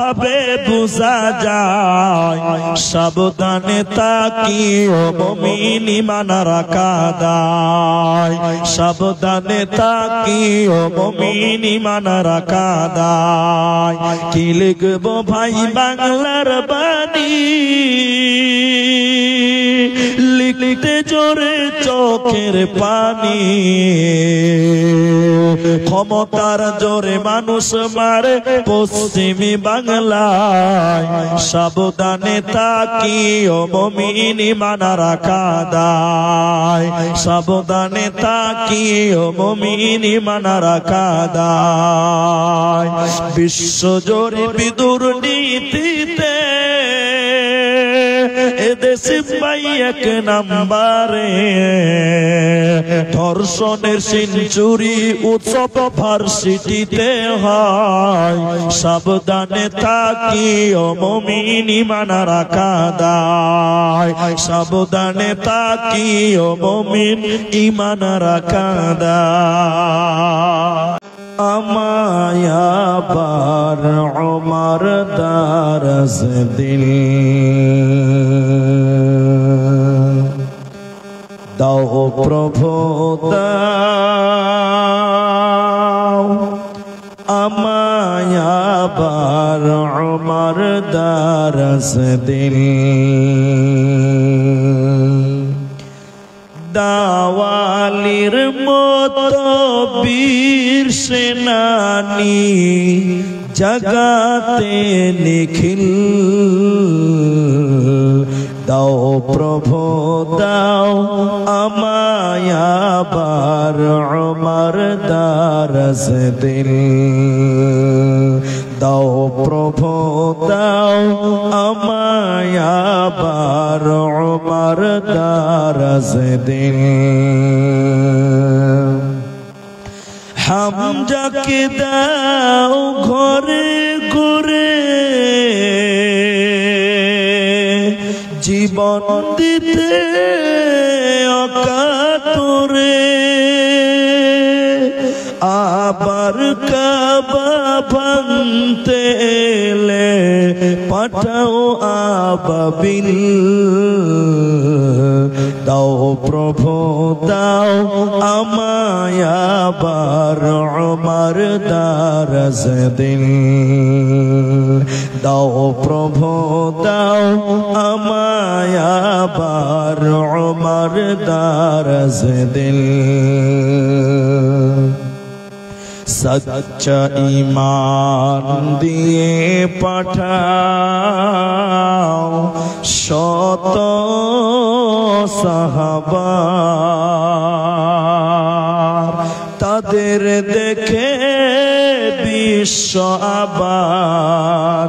ভাবে বুঝা যায় সাবধানে তাকিও মুমিন ঈমান রাখা দায় সাবধানে তাকিও মুমিন ঈমান রাখা দায় কি লিখবো ভাই বাংলার বাণী লিখতে জোরে চোখের পানি ক্ষমতার জোরে মানুষ মারে পশ্চিমী বাংলায় সাবধানে তাকিও মুমিন ঈমান রাখা দায় সাবধানে তাকিও মুমিন ঈমান রাখা দায় বিশ্বজোরে দুর্নীতিতে এদেশে ভাই এক নাম্বারে ধর্ষণের সেঞ্চুরি উৎসব ভার্সিটিতে হয় সাবধানে তাকিও মুমিন ঈমান রাখা দায় সাবধানে তাকিও মুমিন ঈমান রাখা দায় আমায় আবার ওমর দারজ দিল দাও প্রভু দাও আমায় আবার ওমর দারজ দিল দাওয়ালির মতো বীর সেনানী জগতে নিখিল দাও প্রভু দাও আমায় আবার ওমর দারজ দিল দাও প্রভু দাও আমায় আবার ওমর দারজ দিল হামজাকে দাও ঘরে ঘরে জীবন দিতে অকাতরে আবার কাবা ভাঙতে এলে পাঠাও আবাবিল দাও প্রভু দাও আমায় আবার ওমর দারজ দিল দাও প্রভু দাও আমায় আবার ওমর দারজ দিল सच्चा ईमान दिए पाठाओ शत साहाबा तादेर देखे विश्व आबार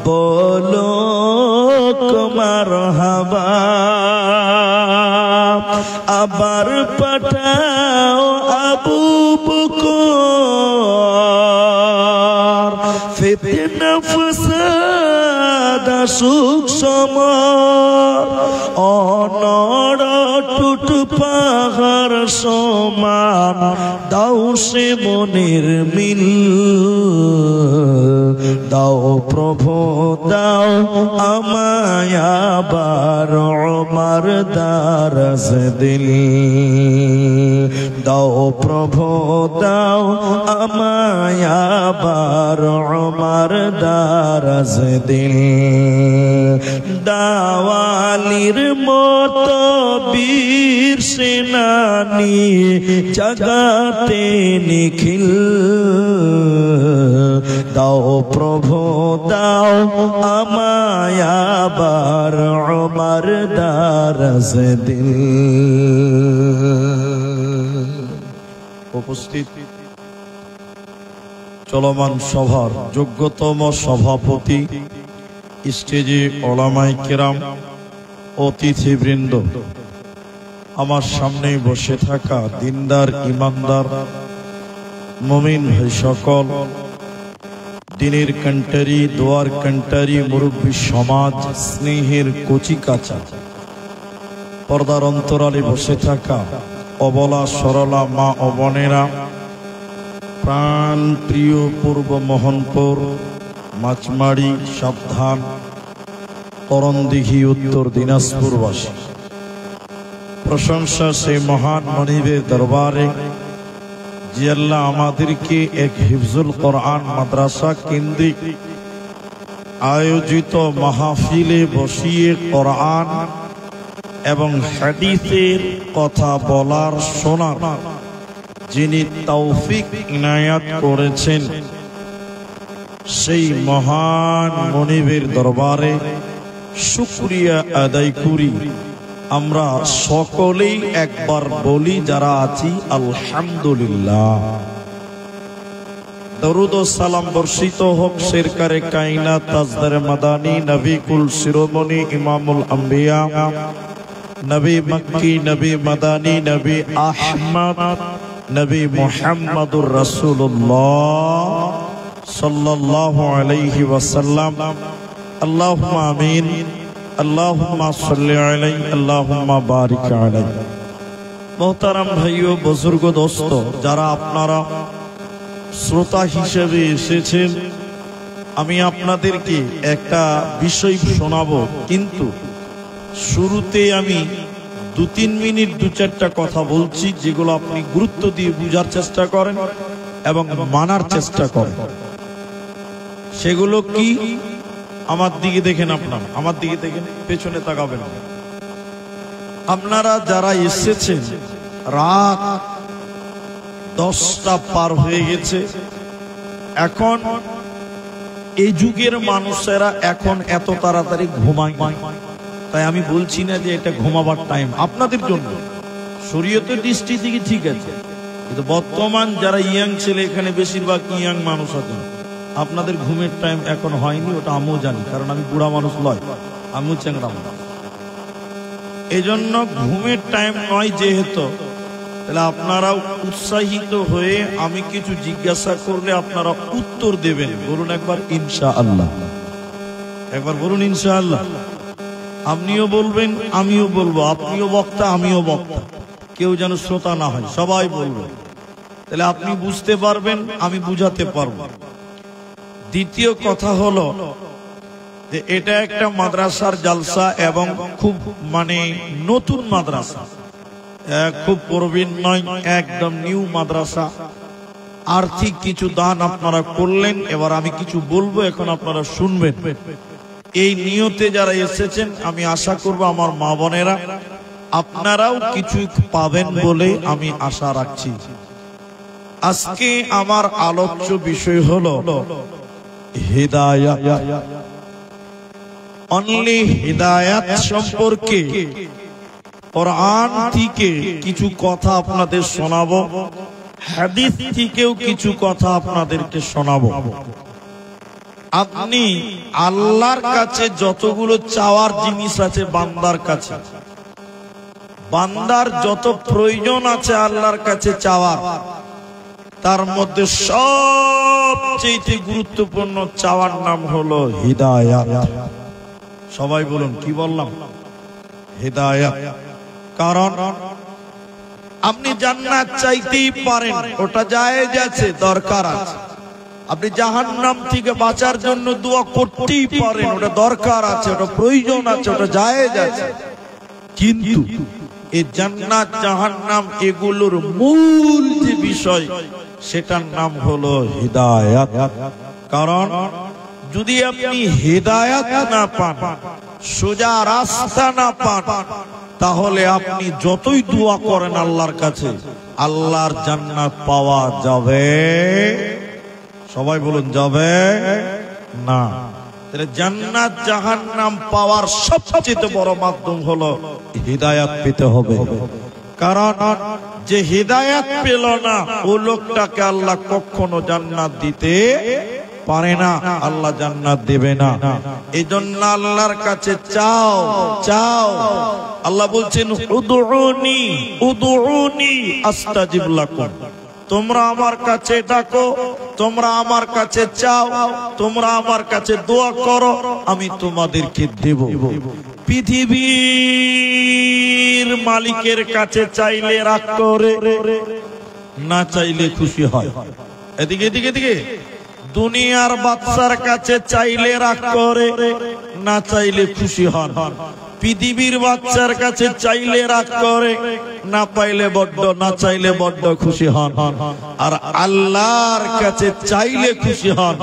बोलो मारहाबा आबार पाठाओ আবু বকর ফিতনা ফাসাদ সুখ সমর অনড় টুট পাহাড় সমান দাও সে মনের মিল দাও প্রভু দাও আমায় আবার ওমর দারজ দিল দাও প্রভু দাও আমায় আবার ওমর দারজ দিল দাওয়ালির মতো বীর সেনানী জগতে নিখিল দাও প্রভু দাও আমায় আবার ওমর দারজ দিল উপস্থিত চলমান সভার যোগ্যতম সভাপতি স্টেজে ওলামায়ে কেরাম অতিথিবৃন্দ আমার সামনে বসে থাকা দিনদার ইমানদার মুমিন ভাই সকল দিনের কান্টারি দোয়ার কান্টারি মুরব্বী সমাজ স্নেহের কচি কাঁচা পর্দার অন্তরালে বসে থাকা অবলা সরলা মা ও বোনেরা প্রাণ প্রিয় পূর্ব মোহনপুর মাছমারি সাবধান, করণদিঘি উত্তর দিনাজপুরবাসী। প্রশংসা সেই মহান মনিবের দরবারে যে আল্লাহ আমাদেরকে এক হিফজুল কোরআন মাদ্রাসা কেন্দ্রিক আয়োজিত মাহফিলে বসিয়ে কোরআন এবং হাদিসের কথা বলার শোনার যিনি তৌফিক ইনায়াত করেছেন, সেই মহান মনিবের দরবারে শুকরিয়া আদায় করি। আমরা সকলেই একবার বলি যারা আছি আলহামদুলিল্লাহ। দরুদ ও সালাম বর্ষিত হোক সরকারে কায়নাত তাজদারে মাদানী নবী কুল শিরোমণি ইমামুল আম্বিয়া নবী মক্কি নবী মাদানী নবী আহমদ নবী মুহাম্মদুর রাসূলুল্লাহ সাল্লাল্লাহু আলাইহি ওয়াসাল্লাম। আল্লাহুম্মা আমিন। আল্লাহুম্মা সাল্লি আলাইহি আল্লাহুম্মা বারিক আলাইহি। মোহতারাম ভাইও বুজুর্গ দোস্ত, যারা আপনারা শ্রোতা হিসেবে এসেছেন, আমি আপনাদেরকে একটা বিষয় শোনাবো, কিন্তু শুরুতে আমি 2-3 মিনিট 2-4টা কথা বলছি, যেগুলো আপনি গুরুত্ব দিয়ে বুঝার চেষ্টা করেন এবং মানার চেষ্টা করেন। সেগুলো কি? আমার দিকে দেখেন, আপনারা আমার দিকে দেখেন, পেছনে তাকাবেন। আপনারা যারা এসেছেন, রাত 10টা পার হয়ে গেছে। এখন এই যুগের মানুষেরা এখন এত তাড়াতাড়ি ঘুমায়, তাই আমি বলছি না যে এটা ঘুমাবার টাইম আপনাদের জন্য। শরীয়তের দৃষ্টি থেকে ঠিক আছে, কিন্তু বর্তমান যারা ইয়াং ছেলে, এখানে বেশিরভাগ ইয়াং মানুষ আছেন, আপনাদের ঘুমের টাইম এখন হয়নি। ওটা আমিও জানি, কারণ আমি বুড়া মানুষ নয়, আমিও চ্যাংড়া মানুষ। এই জন্য ঘুমের টাইম নয় যেহেতু, তাহলে আপনারাও উৎসাহিত হয়ে আমি কিছু জিজ্ঞাসা করলে আপনারা উত্তর দেবেন। বলুন একবার ইনশাআল্লাহ, একবার বলুন ইনশাআল্লাহ। আপনিও বলবেন, আমিও বলবো, আপনিও বক্তা আমিও বক্তা, কেউ যেন শ্রোতা না হয়, সবাই বলবে। তাহলে আপনি বুঝতে পারবেন, আমি বুঝাতে পারবো। দ্বিতীয় কথা হলো যে এটা একটা মাদ্রাসার জালসা এবং খুব নতুন মাদ্রাসা, খুব প্রবীণ নয়, একদম নিউ মাদ্রাসা। আর্থিক কিছু দান আপনারা করলেন, এবার আমি কিছু বলবো, এখন আপনারা শুনবেন। এই নিয়তে যারা এসেছেন, আমি আশা করব আমার মা বোনেরা আপনারাও কিছু পাবেন বলে আমি আশা রাখছি। আজকে আমার আলোচ্য বিষয় হলো হিদায়াত। অনলি হিদায়াত সম্পর্কে কোরআন থেকে কিছু কথা আপনাদের শোনাবো, হাদিস থেকেও কিছু কথা আপনাদেরকে শোনাবো। আপনি আল্লাহর কাছে যতগুলো চাওয়ার জিনিস আছে বান্দার কাছে, বান্দার যত প্রয়োজন আছে আল্লাহর কাছে চাওয়ার, তার মধ্যে সবচেয়ে গুরুত্বপূর্ণ চাওয়ার নাম হলো হিদায়াত। সবাই বলুন, কি বললাম? হিদায়াত। কারণ আপনি জান্নাত চাইতেই পারেন, ওটা জায়েজ আছে, দরকার আছে। আপনি জাহান্নাম থেকে বাঁচার জন্য দোয়া করতেই পারেন, ওটা দরকার আছে, ওটা প্রয়োজন আছে, ওটা জায়েজ আছে। কিন্তু এই জান্নাত জাহান্নাম এগুলোর মূল যে বিষয়, সেটার নাম হলো হিদায়াত। কারণ যদি আপনি হিদায়াত না পান, সোজা রাস্তা না পান, তাহলে আপনি যতই দোয়া করেন আল্লাহর কাছে, আল্লাহর জান্নাত পাওয়া যাবে? সবাই বলুন, যাবে না। তাহলে জান্নাত জাহান্নাম পাওয়ার সবচেয়ে বড় মাধ্যম হলো হিদায়াত পেতে হবে। কারণ যে হিদায়াত পেল না, ও লোকটাকে আল্লাহ কখনো জান্নাত দিতে পারে না, আল্লাহ জান্নাত দেবে না। এই জন্য আল্লাহর কাছে চাও, চাও। আল্লাহ বলছেন, উদউনি উদউনি আস্তাজিব লাকুম। তোমরা আমার কাছে ডাকো, তোমরা আমার কাছে চাও, তোমরা আমার কাছে দোয়া করো, আমি তোমাদেরকে দেব। পৃথিবীর মালিকের কাছে চাইলে রাগ করে, না চাইলে খুশি হয়। এদিকে এদিকে এদিকে দুনিয়ার বাচ্চার কাছে চাইলে রাগ করে, না চাইলে খুশি হন। পৃথিবীর বাচ্চার কাছে চাইলে রাগ করে, না পাইলে বড্ড, না চাইলে বড্ড খুশি হন। আর আল্লাহর কাছে চাইলে খুশি হন,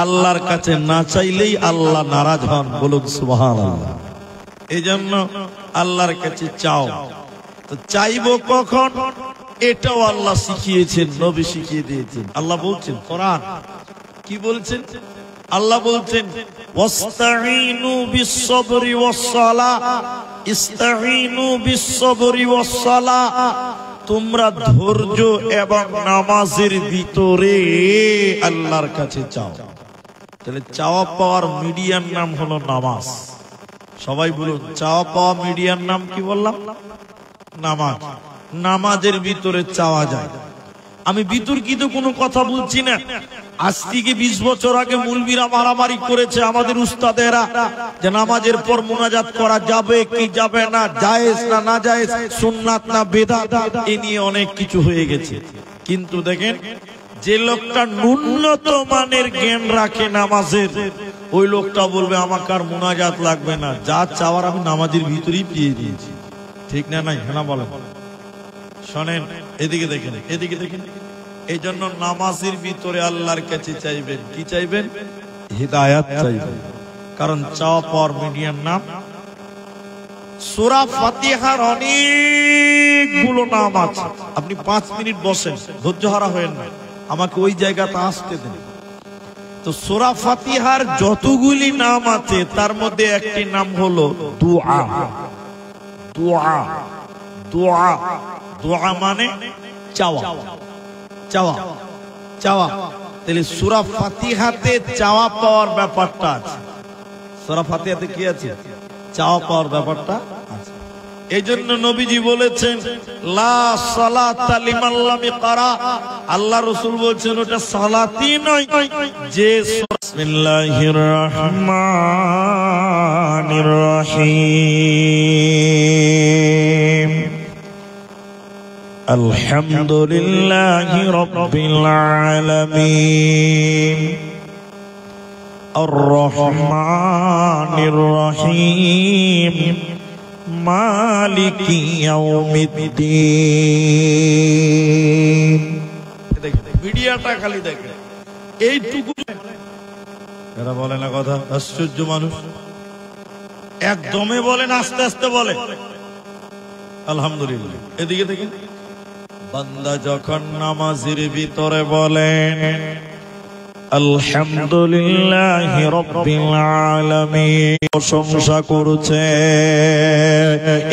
আল্লাহর কাছে না চাইলেই আল্লাহ নারাজ হন। বলুন সুবহানাল্লাহ। এই জন্য আল্লাহর কাছে চাও। তো চাইবো কখন, এটাও আল্লাহ শিখিয়েছেন, নবী শিখিয়ে দিয়েছেন। আল্লাহ বলছেন কোরআন, কি বলছেন? আল্লাহ বলছেন ওয়াস্তাঈনু বিস-সাবরি ওয়াস-সালাহ, ইস্তাঈনু বিস-সাবরি ওয়াস-সালাহ। তোমরা ধৈর্য এবং নামাজের ভিতরে আল্লাহর কাছে চাও। তাহলে চাওয়া পাওয়ার মিডিয়ার নাম হলো নামাজ। সবাই বলুন, চাওয়া পাওয়া মিডিয়ার নাম কি বললাম? নামাজ। নামাজের ভিতরে চাওয়া যায়। আমি বিতর্কিত কোনো কথা বলছি না। আজ থেকে 20 বছর আগে মুলবিরা মারামারি করেছে আমাদের উস্তাদেরা যে নামাজের পর মুনাজাত করা যাবে কি যাবে না, জায়েজ না না জায়েজ, সুন্নাত না বেদাত, এ নিয়ে অনেক কিছু হয়ে গেছে। কিন্তু দেখেন, যে লোকটা ন্যূনতম মানের জ্ঞান রাখে নামাজের, ওই লোকটা বলবে আমাকে আর মুনাজাত লাগবে না, যা চাওয়ার আমি নামাজের ভিতরেই পেয়ে দিয়েছি। ঠিক না? নাই হ্যাঁ বলেন। শোনেন, এদিকে দেখেন, এদিকে দেখেন। এই জন্য নামাজের ভিতরে আল্লাহর কাছে চাইবেন, কি চাইবেন? হিদায়াত চাইবেন। কারণ চাওয়া পাওয়ার মিডিয়ার নাম। সূরা ফাতিহার অনেকগুলো নাম আছে। আপনি 5 মিনিট বসেন, ধৈর্য হারা হয়েন না, আমাকে ওই জায়গাটা আসতে দেন। তো সূরা ফাতিহার যতগুলি নাম আছে তার মধ্যে একটি নাম হলো দুআ। দুআ, দুআ, দুআ মানে চাওয়া, চাওয়া, চাওয়া। তাহলে সূরা ফাতিহাতে চাওয়া পাওয়ার ব্যাপারটা আছে। সূরা ফাতিহাতে কি আছে? চাওয়া পাওয়ার ব্যাপারটা আছে। এই জন্য নবীজি বলেছেন লা সালাতা লিমান লাম ইয়াকরা। আল্লাহ রাসূল বলছেন ওটা সালাতই নয় যে বিসমিল্লাহির রহমানির রহিম আলহামদুলিল্লাহি রাব্বিল আলামিন আর রহমানির রহিম মালিকি ইয়াউমিদ্দিন। ভিডিওটা খালি দেখেন, এইটুকু। এরা বলে না কথা, আশ্চর্য মানুষ। একদমে বলেন, আস্তে আস্তে বলে আলহামদুলিল্লাহ। এদিকে দেখেন, বান্দা যখন নামাজের ভিতরে বলেন আলহামদুলিল্লাহি রাব্বিল আলামিন, প্রশংসা করছে,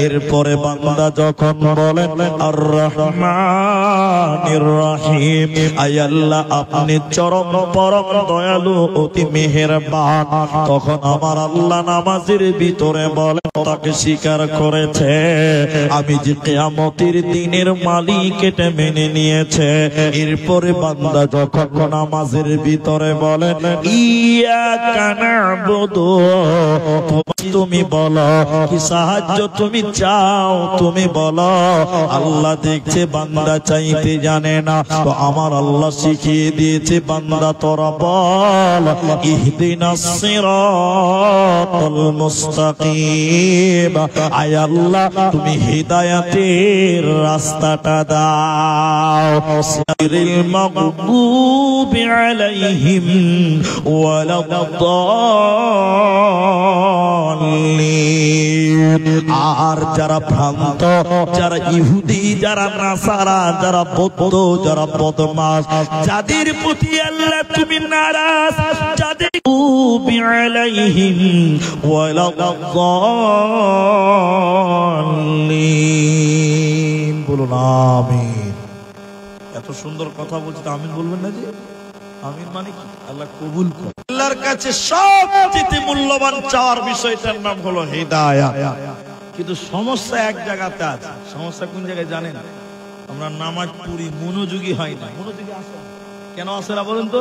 এরপরে বান্দা যখন বলেন আর রহমানির রহিম, আয় আল্লাহ আপনি চরম পরম দয়ালু, অতি মেহেরবান, তখন আমার আল্লাহ নামাজের ভিতরে বলেন তাকে স্বীকার করেছে আমি যে কিয়ামতের দিনের মালিক, এটা মেনে নিয়েছে। এরপরে বান্দা যখন নামাজের ভিতরে বলেন ইয়াকা না'বুদু, তুমি বলো কি সাহায্য তুমি চাও, তুমি বলো। আল্লাহ দেখছে বান্দা চাইতে জানে না, তো আমার আল্লাহ শিখিয়ে দিয়েছে বান্দা তোরা বল ইহদিনাস সিরাতাল মুস্তাকিম, আয় আল্লাহ তুমি হিদায়াতের রাস্তাটা দাও, সিরাতিল মাগদুবি আলাইহিম ওয়ালাদ-দাল্লিন। আর যারা ভ্রান্ত, যারা ইহুদি, যারা নাসারা, যারা বৌদ্ধ, যারা বদমাশ, যাদের প্রতি আল্লাহ তুমি নারাজ, যাদের আলাইহিম ওয়ালাদ-দাল্লিন। বলুন আমিন। এত সুন্দর কথা বলছে, আমিন বলবেন না যে? আমিন মানে কি? আল্লাহ কবুল করে। আল্লাহর কাছে সবচেয়ে মূল্যবান চাওয়ার বিষয়টার নাম হলো হিদায়াত। কিন্তু সমস্যা এক জায়গাতে আছে। সমস্যা কোন জায়গায় জানেন? আমরা নামাজ পড়ি, মনোযোগী হয় না। মনোযোগী আসে না কেন? আসে না বলেন তো?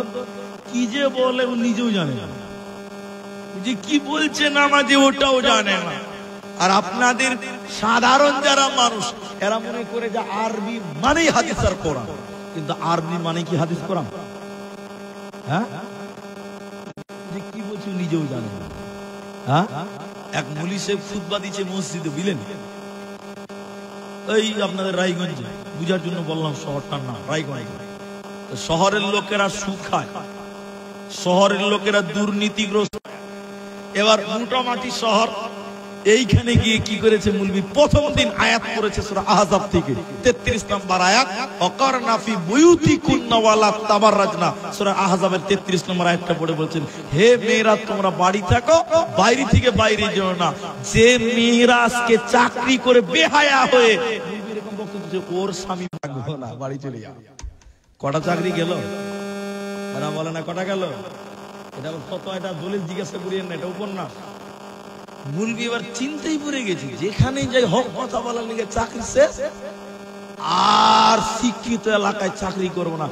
কি যে বলে ও নিজেও জানে না, যে কি বলছে নামাজে ওটাও জানে না। আর আপনাদের সাধারণ যারা মানুষ, এরা মনে করে যে আরবি মানেই হাদিস আর কোরআন, কিন্তু আরবি মানে কি হাদিস কোরআন? হ্যাঁ, যে কি বলছে নিজেও জানে না। হ্যাঁ, এক মৌলী সাহেব খুতবা দিচ্ছে মসজিদে, বুঝলেন? এই আপনাদের রায়গঞ্জে, বুঝার জন্য বললাম শহরটার নাম রায়গঞ্জ। শহরের লোকেরা সুদ খায়, শহরের লোকেরা দুর্নীতিগ্রস্ত। এবার মোটামুটি শহর, এইখানে গিয়ে কি করেছে মৌলবি? প্রথম দিন আয়াত পড়েছে সূরা আহজাব থেকে 33 নম্বর আয়াত, ওয়াকারনা ফি বুয়ুতিকুন্না ওয়ালা তাবাররাজনা। সূরা আহজাবের 33 নম্বর আয়াতটা পড়ে বলছেন, হে মেয়েরা তোমরা বাড়ি থাকো, বাইরে থেকে বাইরে যেও না। যে মেয়েরা আজকে চাকরি করে বেহায়া হয়ে এরকম বক্তব্য দিচ্ছে, ওর স্বামী ভাগবো না, বাড়ি চলে যাও। কটা চাকরি গেল? এরা বলে না কটা গেল? এটা ফতোয়া, এটা দলিল জিজ্ঞাসা করিয়েন না, এটা উপন্যাস। মুলবি এবার চিন্তাই পড়ে গেছি, যেখানে যাই হক কথা বলার লিগে চাকরি শেষ, আর শিক্ষিত এলাকায় চাকরি করবো না।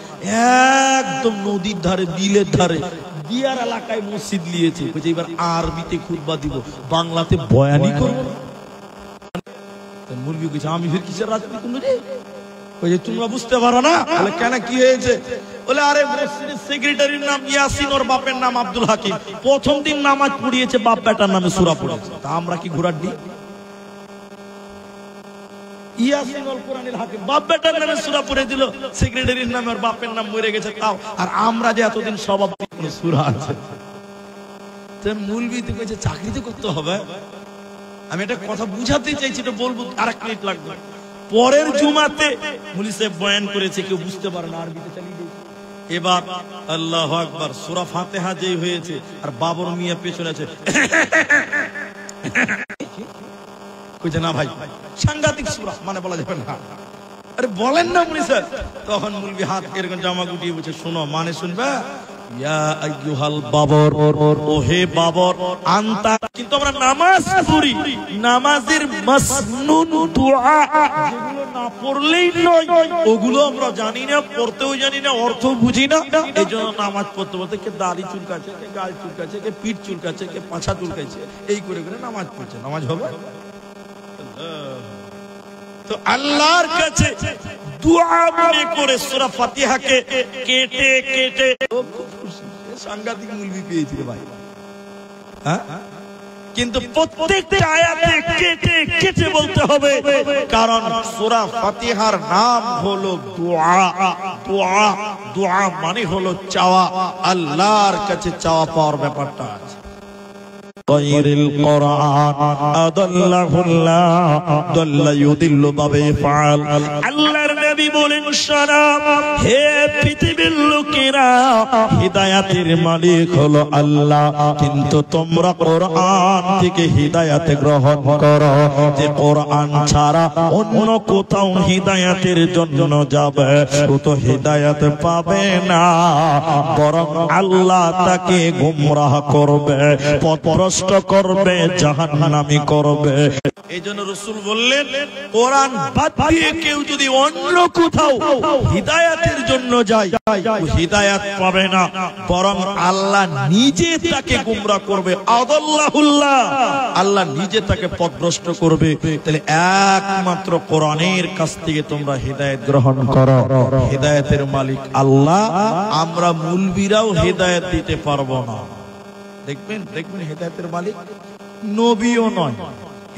একদম নদীর ধারে, বিলের ধারে, বিয়ার এলাকায় মসজিদ নিয়েছে। এবার আরবিতে খুতবা দিব, বাংলাতে বয়ানি করবো না। মুলবি কইছে, আমি ফির কিসের রাজনীতি করবো রে? তোমরা বুঝতে পারো না? বলে কেন, কি হয়েছে? বলে আরে মসজিদের সেক্রেটারির নাম ইয়াসিন, ওর বাপের নাম আব্দুল হাকিম। প্রথম দিন নামাজ পড়িয়েছে, বাপ বেটার নামে সূরা পড়েছে। তা আমরা কি ঘোড়ার দিই? ইয়াসিন ওয়াল কুরআনিল হাকিম, বাপ বেটার নামে সূরা পড়ে দিল, সেক্রেটারির নামে ওর বাপের নাম মরে গেছে তাও। আর আমরা যে এতদিন সভাপতি কোনো সূরা আছে। তো মুলবি তো কইছে চাকরি তো করতে হবে। আমি একটা কথা বুঝাতে চাইছি, তো বলবো, আরেক মিনিট লাগবে। পরের জুমাতে মুলি সাহেব বয়ান করেছে, কেউ বুঝতে পারে না, আরবিতে চালিয়ে দিয়েছে। এবার আল্লাহু আকবার, সূরা ফাতিহা যেই হয়েছে, আর বাবর মিয়া পেছনে আছে, কইছে না ভাই সাংঘাতিক সূরা, মানে বলা যাবে না। আরে বলেন না মুলি সাহেব। তখন মুলবি হাত এরকম জামা গুটিয়ে বলছে, শোনো, মানে শুনবে, ইয়া আইয়ুহাল বাবর, ও হে বাবর, আনতা। কিন্তু আমরা নামাজ পড়ি, নামাজের মাসনুন দুআ যেগুলো না পড়লেই নয়, ওগুলো আমরা জানি না, পড়তেও জানি না, অর্থ বুঝি না। এইজন্য নামাজ পড়তে পড়তে কে দাড়ি চুলকাচ্ছে, কে গাল চুলকাচ্ছে, কে পিঠ চুলকাচ্ছে, কে পাছা চুলকাচ্ছে, এই করে করে নামাজ পড়ছে। নামাজ হবে? তো আল্লাহর কাছে দুআ মনে করে সূরা ফাতিহাকে কেটে কেটে, সাংঘাতিক মুলবি পেয়েছিল ভাই। হ্যাঁ, কিন্তু প্রত্যেকটা আয়াতে কেটে কেটে বলতে হবে, কারণ সূরা ফাতিহার নাম হলো দোয়া। দোয়া, দোয়া মানে হলো চাওয়া, আল্লাহর কাছে চাওয়া পাওয়ার ব্যাপারটা আছে। গায়রিল কুরআন আদাল্লাহুল্লাহ দাল্লা ইউদিল্লু বাবে ফাল। আল্লাহর নবী বলেন, সালাম হে পৃথিবীর লোকেরা, হিদায়াতের মালিক হলো আল্লাহ, কিন্তু তোমরা কোরআন থেকে হিদায়াত গ্রহণ করো। যে কোরআন ছাড়া অন্য কোথাও হিদায়াতের জন্য যাবে, ও তো হিদায়াত পাবে না, বরং আল্লাহ তাকে গোমরাহ করবে, পথভ্রষ্ট করবে, জাহান্নামী করবে। এই জন্য রাসূল বললেন, কোরআন বাদ দিয়ে কেউ যদি অন্য কোথাও হিদায়াতের জন্য যায়, হিদায়াত পাবে না, বরং আল্লাহ নিজে তাকে গোমরাহ করবে। আদাল্লাহুল্লাহ, আল্লাহ নিজে তাকে পথভ্রষ্ট করবে। তাহলে একমাত্র কোরআনের কাছ থেকে তোমরা হিদায়াত গ্রহণ করো। হিদায়াতের মালিক আল্লাহ, আমরা মুলবিরাও হিদায়াত দিতে পারবো না। দেখবেন দেখবেন, হেদায়েতের মালিক নবীও নয়।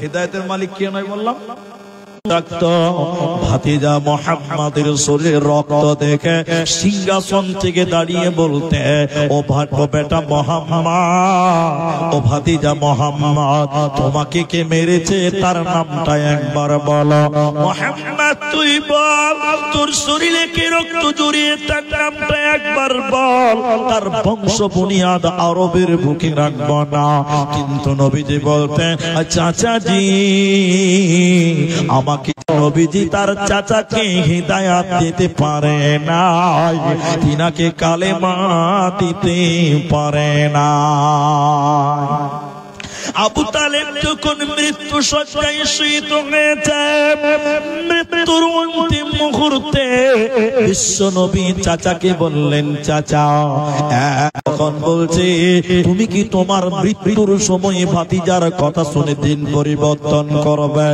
হেদায়েতের মালিক কে নয় বললাম? ভাতিজা মুহাম্মদের শরীরের রক্ত দেখে সিংহাসন থেকে দাঁড়িয়ে বলতে, ও বেটা মুহাম্মদ, ও ভাতিজা মুহাম্মদ, তোমাকে কে মেরেছে তার নামটা একবার বলো। মুহাম্মদ তুই বল, তোর শরীরে কে রক্ত জড়িয়ে তার নামটা একবার বল, তার বংশ বুনিয়াদ আরবের বুকে রাখবো না। কিন্তু নবীজি বলতেন, চাচাজি, আমাকে নবীজি তার চাচাকে হিদায়াত দিতে পারে না, তিনাকে কালেমা দিতে পারে না। আবু তালেব যখন মৃত্যু শয্যায় শয়িত হয়েছে, মৃত্যুর অন্তিম মুহূর্তে বিশ্ব নবী চাচাকে বললেন, চাচা এখন বলছে তুমি কি তোমার মৃত্যুর সময় ভাতিজার কথা শুনে দিন পরিবর্তন করবে?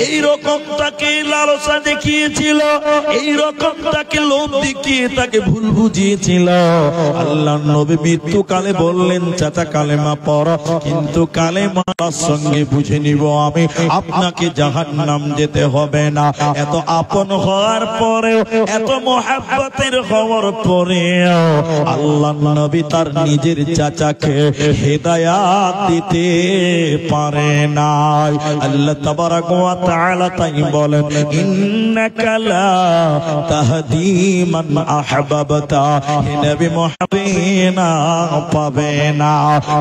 এই রকম তাকে লালসা দেখিয়েছিল, এই রকম তাকে লোভ দেখিয়ে তাকে ভুল বুঝিয়েছিল। আল্লাহর নবী মৃত্যুকালে বললেন, চাচা কালেমা পড়ো, কিন্তু কালেমার সঙ্গে বুঝে নিব আমি, আপনাকে জাহান্নাম যেতে হবে না। এত আপন হওয়ার পরেও, এত মোহাব্বতের হওয়ার পরেও আল্লাহর নবী তার নিজের চাচাকে হেদায়াত দিতে পারে না। আল্লাহ তাবারাক ওয়া তাআলা তাই বলেন, ইন্নাকা লা তাহদি মান আহবাবতা, হে নবী মুহাম্মদ পাবে না,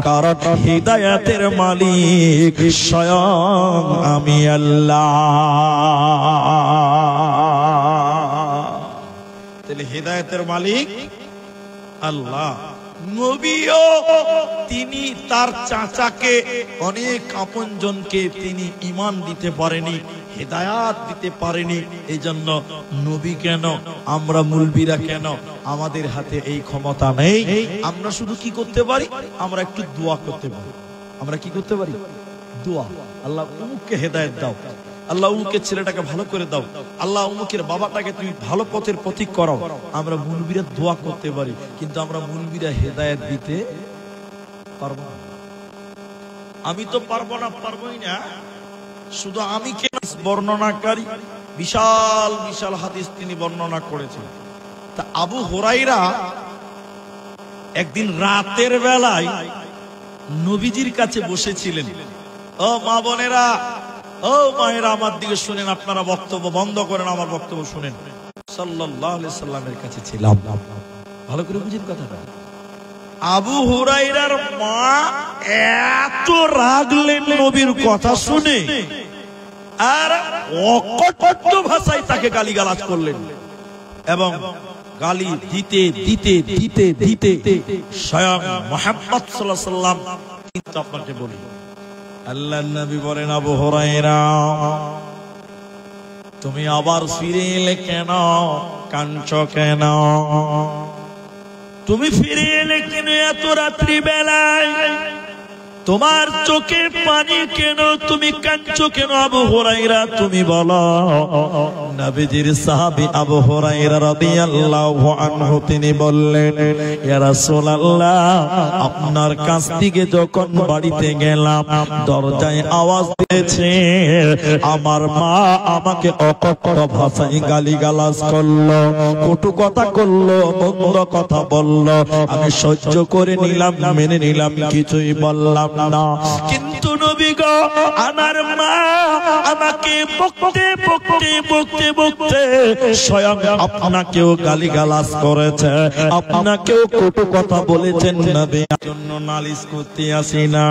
কারণ হিদায়াতের মালিক স্বয়ং আমি আল্লাহ। তাহলে হিদায়াতের মালিক আল্লাহ। নবীও তিনি তার চাচাকে, অনেক আপনজনকে তিনি ঈমান দিতে পারেনি, হেদায়াত দিতে পারেনি। এই জন্য নবী কেন, আমরা মুলবিরা কেন, আমাদের হাতে এই ক্ষমতা নেই। আমরা শুধু কি করতে পারি? আমরা একটু দোয়া করতে পারি। আমরা কি করতে পারি? দোয়া। আল্লাহ উমুককে হেদায়েত দাও, আল্লাহ উমুকের ছেলেটাকে ভালো করে দাও, আল্লাহ উমুকের বাবাটাকে তুমি ভালো পথের পথিক করাও। আমরা মুলবিরা দোয়া করতে পারি, কিন্তু আমরা মুলবিরা হেদায়েত দিতে পারবো না। আমি তো পারবো না, পারবোই না। শুধু আমি কে বর্ণনাকারী, বিশাল বিশাল হাদিস তিনি বর্ণনা করেছেন। তা আবু হুরায়রা একদিন রাতের বেলায় নবীজির কাছে বসেছিলেন। ও মা বোনেরা, ও মায়েরা, আমার দিকে শুনেন, আপনারা বক্তব্য বন্ধ করেন, আমার বক্তব্য শুনেন। সাল্লাল্লাহু আলাইহি সাল্লামের কাছে ছিলাম, ভালো করে বুঝেন কথাটা। আবু হুরায়রার মা এত রাগলেন নবীর কথা শুনে, আর অকপট ভাষায় তাকে গালিগালাজ করলেন, এবং গালি দিতে দিতে দিতে দিতে স্বয়ং মুহাম্মদ সাল্লাল্লাহু আলাইহি সাল্লাম, কিন্তু আপনাকে বলি, আল্লাহর নবী বলেন, আবু হুরায়রা তুমি আবার ফিরে এলে কেন? কাঁদছো কেন? তুমি ফিরে এলে কেন এত রাত্রি বেলায়? তোমার চোখে পানি কেন? তুমি কাঁদছো কেন? আবু হুরায়রা তুমি বলো। নবীজির সাহাবী আবু হুরায়রা রাদিয়াল্লাহু আনহু তিনি বললেন, ইয়া রাসূলুল্লাহ, আপনার কাছ থেকে যখন বাড়িতে গেলাম, দরজায় আওয়াজ দিয়েছে, আমার মা আমাকে অকপট ভাষায় গালিগালাজ করলো, কটু কথা করলো, মন্দ কথা বললো। আমি সহ্য করে নিলাম, মেনে নিলাম, কিছুই বললাম না। কিন্তু নবী গো, আমার মা আমাকে বকতে বকতে বকতে বকতে স্বয়ং আপনাকেও গালিগালাজ করেছে, আপনাকেও কটু কথা বলেছেন। নবী জন্য নালিশ করতে আসি না,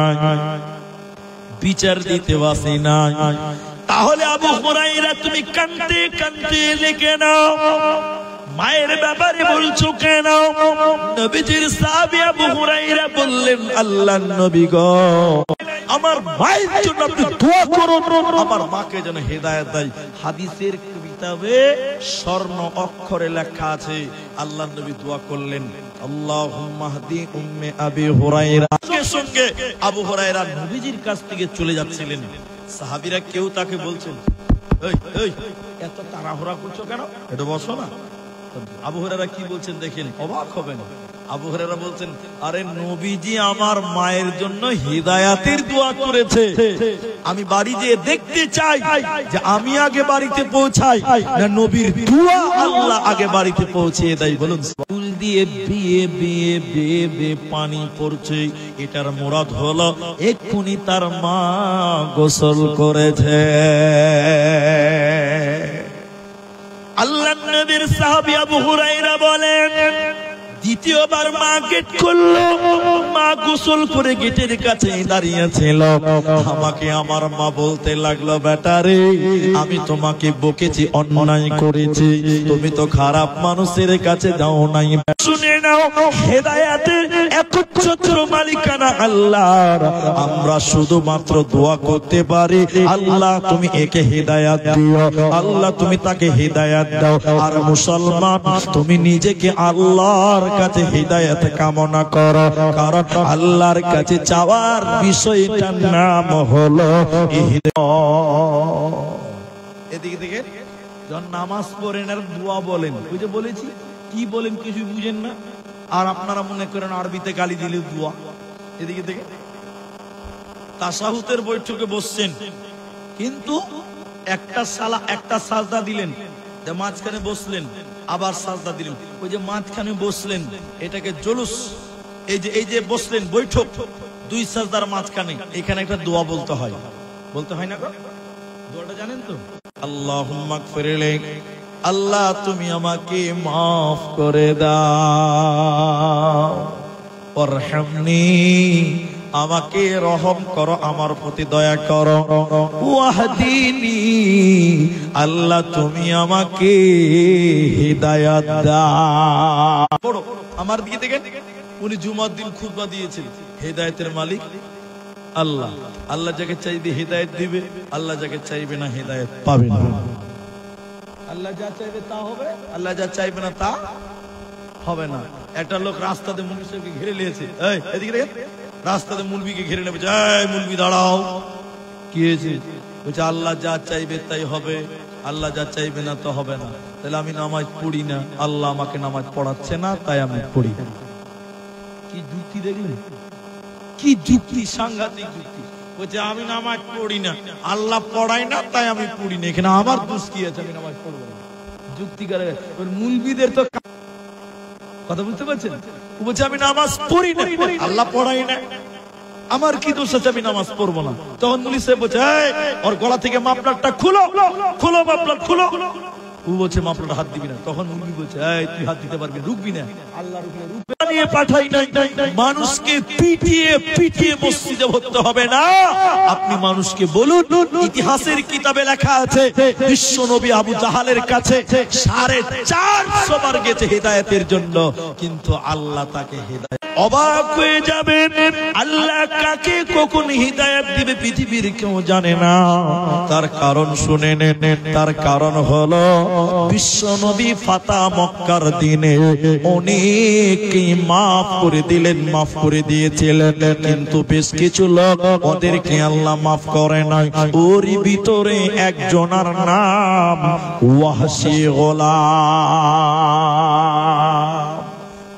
বিচার দিতে আসি না। তাহলে আবু হুরায়রা তুমি কাঁদতে কাঁদতে এলে কেন? মায়ের ব্যাপারে বলছো কেন? নবীজির সাহাবী আবু হুরায়রা বললেন, আল্লাহর নবী গো, আমার মায়ের জন্য আপনি দোয়া করুন, আমার মাকে যেন হেদায়েত দেয়। হাদিসের কিতাবে স্বর্ণ অক্ষরে লেখা আছে, আল্লাহর নবী দোয়া করলেন, আল্লাহুম্মা হদি উম্মে আবি হুরায়রা। সঙ্গে সঙ্গে আবু হুরায়রা নবীজির কাছ থেকে চলে যাচ্ছিলেন। সাহাবীরা কেউ তাকে বলছেন, এই এই এত তাড়াহুড়া করছো কেন? এটা বসো না। আবু হুরায়রা কি বলছেন দেখেন, অবাক হবেন। আবু হুরায়রা বলছেন, আরে নবীজি আমার মায়ের জন্য হিদায়াতের দোয়া করেছে, আমি বাড়ি যেয়ে দেখতে চাই যে আমি আগে বাড়িতে পৌঁছাই না নবীর দোয়া আল্লাহ আগে বাড়িতে পৌঁছিয়ে দেয়। বলুন, ফুল দিয়ে বিয়ে বিয়ে বিয়ে বিয়ে পানি পড়ছে, এটার মুরাদ হলো এক্ষুনি তার মা গোসল করেছে। আল্লাহর নবীর সাহাবী আবু হুরায়রা বলেন, দ্বিতীয়বার মা গেট করলো, মা গোসল গোসল করে গেটের কাছে দাঁড়িয়েছিল। আমাকে আমার মা বলতে লাগলো, বেটা রে, আমি তোমাকে বকেছি, অন্যায় করেছি, তুমি তো খারাপ মানুষের কাছে যাও নাই। শুনে নাও, হেদায়েতের একচ্ছত্র মালিকানা আল্লাহর। আমরা শুধুমাত্র দোয়া করতে পারি, আল্লাহ তুমি একে হেদায়েত দিও, আল্লাহ তুমি তাকে হেদায়েত দাও। আর মুসলমান, তুমি নিজেকে আল্লাহর কাছে হেদায়েত কামনা করো, কারণ আল্লাহর কাছে চাওয়ার বিষয়টার নাম হলো এদিকে থেকে যখন নামাজ পড়েন আর দোয়া বলেন, ওই যে বলেছি কি বলেন কিছু বুঝেন না, আর আপনারা মনে করেন আরবিতে গালি দিলে দোয়া। এদিকে থেকে তাশাহুদের বৈঠকে বসছেন, কিন্তু একটা সাজদা দিলেন, মাঝখানে বসলেন, আবার সাজদা দিলেন, ওই যে মাঝখানে বসলেন এটাকে জুলুস, এই যে বসলেন বৈঠক, দুই সাজদার মাঝখানে এখানে একটা দোয়া বলতে হয়, বলতে হয় না? দোয়াটা জানেন তো? আল্লাহুম্মা গফিরলি, আল্লাহ তুমি আমাকে মাফ করে দাও, ওয়ারহামনি, আমাকে রহম করো, আমার প্রতি দয়া করো, ওয়াহদিনি, আল্লাহ তুমি আমাকে হিদায়াত দাও। আমার দিকে দেখেন, উনি জুমার দিন খুতবা দিয়েছেন, হেদায়েতের মালিক আল্লাহ। আল্লাহ যাকে চাইবে হেদায়েত দিবে, আল্লাহ যাকে চাইবে না হেদায়েত পাবে না। আল্লাহ যা চাইবে তা হবে, আল্লাহ যা চাইবে না তা হবে না। একটা লোক রাস্তাতে মুলবিকে ঘিরে নিয়েছে, এই এদিকে দেখেন, রাস্তাতে মুলবিকে ঘিরে নেবে, এই মুলবি দাঁড়াও, কি হয়েছে? বলছে আল্লাহ যা চাইবে তাই হবে, আল্লাহ যা চাইবে না তো হবে না। তাহলে আমি নামাজ পড়ি না, আল্লাহ আমাকে নামাজ পড়াচ্ছে না, তাই আমি পড়ি না। কি যুক্তি দেখলেন? কি যুক্তি, সাংঘাতিক যুক্তি। বলছে আমি নামাজ পড়ি না, আল্লাহ পড়ায় না, তাই আমি পড়ি না, এখানে আমার দোষ কি আছে, আমি নামাজ পড়বো না? যুক্তি করে মুলবিদের তো কথা বুঝতে পারছেন? বলছে আমি নামাজ পড়ি না, আল্লাহ পড়ায় না, আমার কি দোষ আছে, আমি নামাজ পড়বো না। তখন মুলি সাহেব বলছে, ওর গলা থেকে মাফলারটা খুলো, খুলো মাফলার খুলো। ও বলছে মাফলার হাত দিবি না। তখন মুলবি বলছে, তুই হাত দিতে পারবি, রুকবি না, আল্লাহর উপরে নিয়ে পাঠাই নাই। মানুষকে পিটিয়ে পিটিয়ে মসজিদে ভরতে হবে না। আপনি মানুষকে বলুন, ইতিহাসের কিতাবে লেখা আছে বিশ্ব নবী আবু জাহালের কাছে 450 বার গেছে হেদায়েতের জন্য, কিন্তু আল্লাহ তাকে হেদায়েত। অবাক হয়ে যাবেন, আল্লাহ কাকে কখন হিদায়াত দিবে পৃথিবীর কেউ জানে না। তার কারণ শুনে নেন, তার কারণ হলো বিশ্ব নবী ফাতা মক্কার দিনে অনেককে মাফ করে দিলেন, মাফ করে দিয়েছিলেন, কিন্তু বেশ কিছু লোক ওদেরকে আল্লাহ মাফ করে নাই। ওরই ভিতরে একজনের নাম ওয়াহশী গোলাম।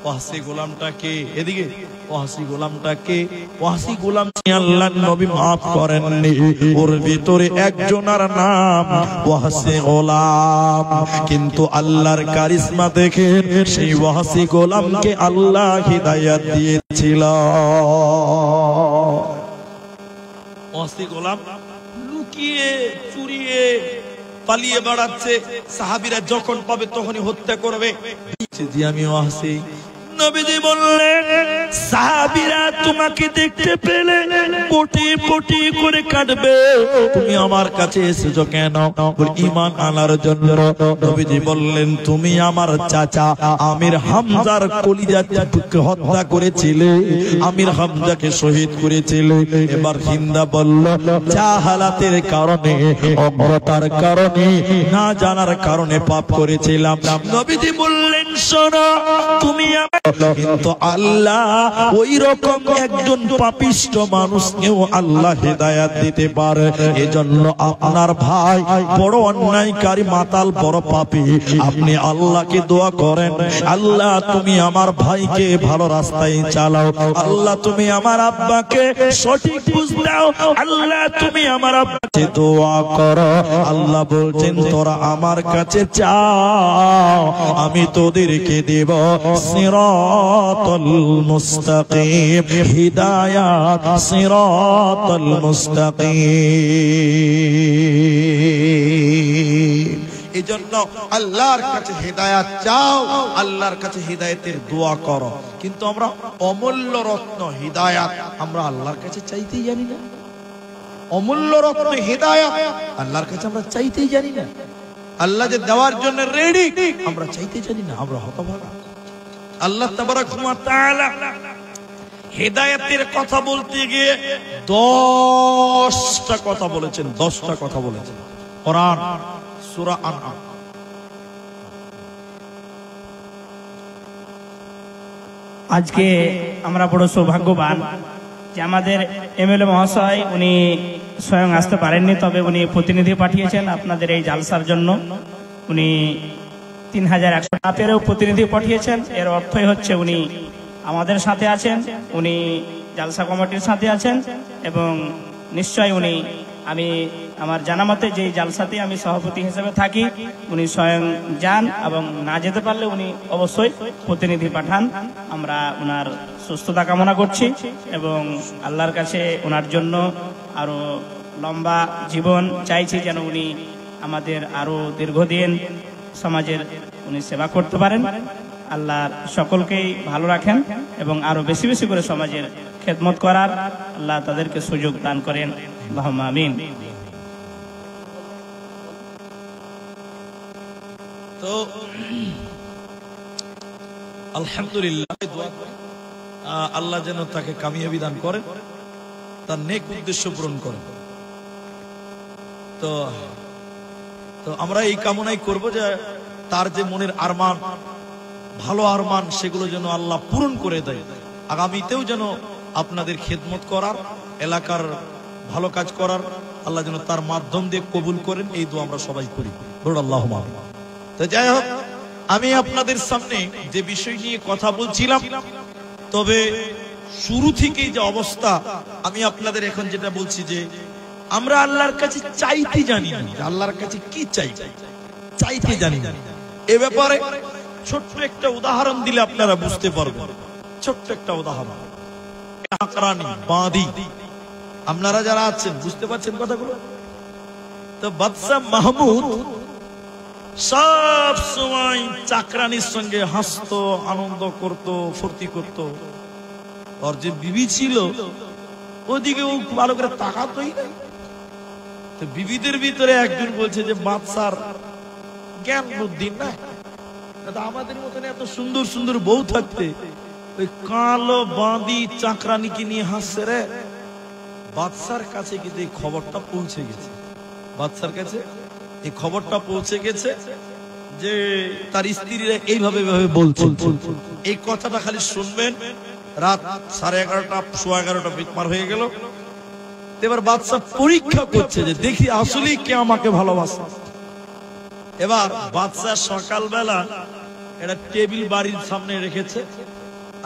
ওয়াহশী গোলামটাকে এদিকে, ওয়াহশী গোলামটাকে, ওয়াহশী গোলাম আল্লাহর নবী maaf করেননি। ওর ভিতরে একজনের নাম ওয়াহশী গোলাম, কিন্তু আল্লাহর কারিশমা দেখে সেই ওয়াহশী গোলামকে আল্লাহ হিদায়াত দিয়েছিল। ওয়াহশী গোলাম লুকিয়ে চুরিয়ে পালিয়ে বেড়াচ্ছে, সাহাবীরা যখন পাবে তখনই হত্যা করবে। জি আমি ওয়াহশী। নবীজি বললেন, সাহাবীরা তোমাকে দেখতে পেলে পটি পটি করে কাটবে, তুমি আমার কাছে এসেছো কেন? ঈমান আনার জন্য। নবীজি বললেন, তুমি আমার চাচা আমির হামজার কলিজাকে হত্যা করেছিলে, আমির হামজাকে শহীদ করেছিলে। এবার হিন্দা বলল, জাহালাতের কারণে, অজ্ঞতার কারণে, না জানার কারণে পাপ করেছিলাম। নবীজি বললেন, শোনো, তুমি কিন্তু আল্লাহ ওই রকম একজন পাপিষ্ঠ মানুষকেও আল্লাহ হিদায়াত দিতে পারে। এজন্য আপনার ভাই বড় অন্যায়কারী, মাতাল, বড় পাপী, আপনি আল্লাহকে দোয়া করেন, আল্লাহ তুমি আমার ভাইকে ভালো রাস্তায় চালাও, আল্লাহ তুমি আমার আব্বাকে সঠিক বুঝ দাও, আল্লাহ তুমি আমার আব্বাকে দোয়া করো। আল্লাহ বলছেন, তোরা আমার কাছে চাও, আমি তোদেরকে দেব সিরাতাল মুস্তাকিম, হিদায়াত সিরাতাল মুস্তাকিম। এই জন্য আল্লাহর কাছে হেদায়েত চাও, আল্লাহর কাছে হেদায়েতের দোয়া করো। কিন্তু আমরা অমূল্য রত্ন হিদায়াত আমরা আল্লাহর কাছে চাইতেই জানি না। অমূল্য রত্ন হিদায়াত আল্লাহর কাছে আমরা চাইতেই জানি না। আল্লাহ যে দেওয়ার জন্য রেডি আমরা চাইতে জানি না, আমরা হতভাগা। আল্লাহ তাবারাক ওয়া তাআলা হেদায়েতের কথা বলতে গিয়ে 10টা কথা বলেছেন, 10টা কথা বলেছেন কোরআন সূরা আনআম। আজকে আমরা বড় সৌভাগ্যবান যে আমাদের এমএলএ মহাশয় উনি স্বয়ং আসতে পারেননি, তবে উনি প্রতিনিধি পাঠিয়েছেন আপনাদের এই জালসার জন্য। উনি 3100 টাকারও প্রতিনিধি পাঠিয়েছেন। এর অর্থই হচ্ছে উনি আমাদের সাথে আছেন, উনি জালসা কমিটির সাথে আছেন এবং নিশ্চয় উনি, আমি আমার জানা মতে যে জালসাতে আমি সভাপতি হিসেবে থাকি, উনি স্বয়ং যান এবং না যেতে পারলে উনি অবশ্যই প্রতিনিধি পাঠান। আমরা ওনার সুস্থতা কামনা করছি এবং আল্লাহর কাছে ওনার জন্য আরো লম্বা জীবন চাইছি, যেন উনি আমাদের আরো দীর্ঘদিন সমাজের উনি সেবা করতে পারেন। আল্লাহ সকলকেই ভালো রাখেন এবং আরো বেশি বেশি করে সমাজের খেদমত করার আল্লাহ তাদেরকে সুযোগ দান করেন। আল্লাহুম্মা আমিন। তো আলহামদুলিল্লাহ, আল্লাহ যেন তাকে কামিয়াবি দান করেন, তার নেক উদ্দেশ্য পূরণ করেন। তো আমরা এই কামনাই করব যে তার যে মনের আরমান, ভালো আরমান, সেগুলো যেন আল্লাহ পূরণ করে দেয়। আগামীতেও যেন আপনাদের খেদমত করার, এলাকার ভালো কাজ করার আল্লাহ যেন তার মাধ্যম দিয়ে কবুল করেন, এই দোয়া আমরা সবাই করি। আল্লাহুম্মা আমিন। তো যাই হোক, আমি আপনাদের সামনে যে বিষয় নিয়ে কথা বলছিলাম, তবে শুরু থেকেই যে অবস্থা, আমি আপনাদের এখন যেটা বলছি যে আমরা আল্লাহর কাছে চাইতে জানি না, আল্লাহর কাছে কি চাইতে জানি না। এ ব্যাপারে ছোট্ট একটা উদাহরণ দিলে আপনারা বুঝতে পারবেন। ছোট্ট একটা উদাহরণ, চাকরানি, বাঁধি, আপনারা যারা আছেন বুঝতে পারছেন কথাগুলো। তো বাদশাহ মাহমুদ সব সময় চাকরানির সঙ্গে হাসতো, আনন্দ করত, ফুর্তি করত। ওর যে বিবি ছিল ওদিকে ও ভালো করে তাকাতই না। তো বিবিদের ভিতরে একজন বলছে যে বাদশার জ্ঞান বুদ্ধি না, আমাদের মতন এত সুন্দর সুন্দর বউ থাকতে ওই কালো বাঁধি চাকরানিকে নিয়ে হাসছে রে। বাদশার কাছে কিন্তু এই খবরটা পৌঁছে গেছে, বাদশার কাছে এই খবরটা পৌঁছে গেছে যে তার স্ত্রীরা এইভাবে বলছে। এই কথাটা খালি শুনবেন, রাত 11:30 11:15 পার হয়ে গেল। এবার বাদশা পরীক্ষা করছে যে দেখি আসলেই কে আমাকে ভালোবাসে। এবার বাদশা সকালবেলা একটা টেবিল বাড়ির সামনে রেখেছে,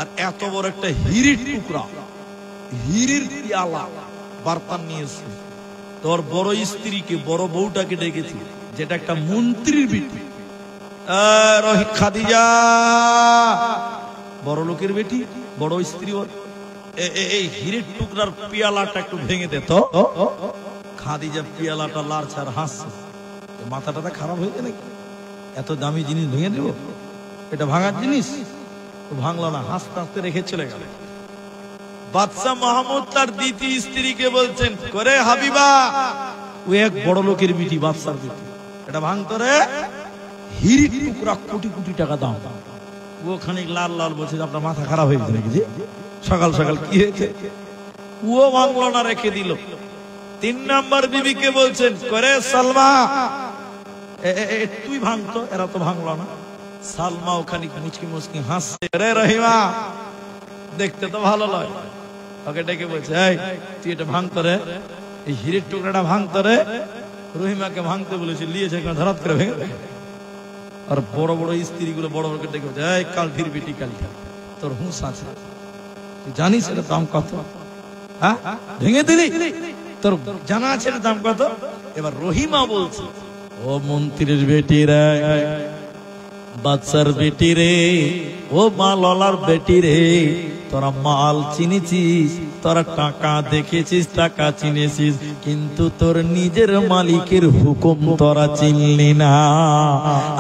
আর এত বড় একটা হিরের টুকরা, হিরের পিয়ালা বার্তা নিয়েছে। তোর বড় স্ত্রীকে, বড় বউটাকে ডেকেছি, যেটা একটা মন্ত্রীর বেটি, খাদিজা, বড় লোকের বেটি, বড় স্ত্রী, এই হিরের টুকরার পিয়ালাটা একটু ভেঙে দে তো। খাদিজা পিয়ালাটা লাড়ছাড় হাসছে, মাথাটা খারাপ হয়েছে নাকি, এত দামি জিনিস ভেঙে দেব, এটা ভাঙার জিনিস? ভাঙলো না, হাসতে হাসতে রেখে চলে গেল। বাদশাহ মাহমুদ তার দ্বিতীয় স্ত্রীকে বলছেন, করে হাবিবা, ও এক বড় লোকের বিটি, বাদশার বিটি, এটা ভাঙতো রে, হিরের টুকরা, কোটি কোটি টাকা দাম। ও খানিক লাল লাল বলছে, আপনার মাথা খারাপ হয়ে গেছে নাকি, সকাল সকাল কি হয়েছে? ও ভাঙলো না, রেখে দিল। 3 নম্বর বিবিকে বলছেন, করে সালমা, তুই ভাঙতো, এরা তো ভাঙলো না। সালমা ওখানে মুচকি মুচকি হাসছে, রে রহিমা, দেখতে তো ভালো লাগে। ওকে ডেকে বলছে, এই তুই এটা ভাঙতো রে, এই হিরের টুকরাটা ভাঙতো রে। রহিমাকে ভাঙতে বলেছে, লিয়েছে ধরাত করে ভেঙে দেয়। আর বড় বড় স্ত্রী গুলো বড় বড় ডেকে বলছে, এই কাল ধীর বেটি, কালি তোর হুঁশ আছে, তুই জানিস এটার দাম কত? হ্যাঁ, ভেঙে দিলি, তোর জানা আছে এটার দাম কত? এবার রহিমা বলছে, ও মন্ত্রীর বেটি রে, বাচ্চার বেটি রে, ও মালওয়ালার বেটি রে, তোরা মাল চিনেছিস, তোরা টাকা দেখেছিস, টাকা চিনেছিস, কিন্তু তোর নিজের মালিকের হুকুম তোরা চিনলি না।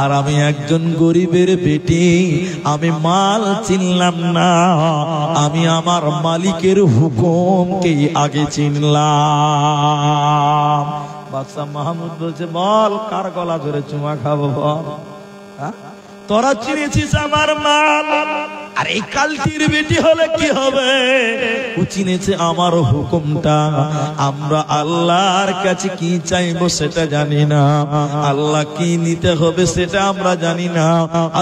আর আমি একজন গরিবের বেটি, আমি মাল চিনলাম না, আমি আমার মালিকের হুকুমকে আগে চিনলাম। বাদশা মাহমুদ বলছে, বল কার গলা ধরে চুমা খাবো বল? তোরা চিনেছিস আমার মাল, আর এই কালটির বেটি হলে কি হবে? ও চিনেছে আমার হুকুমটা। আমরা আল্লাহর কাছে কি চাইবো সেটা জানি না, আল্লাহ কি নিতে হবে সেটা আমরা জানি না,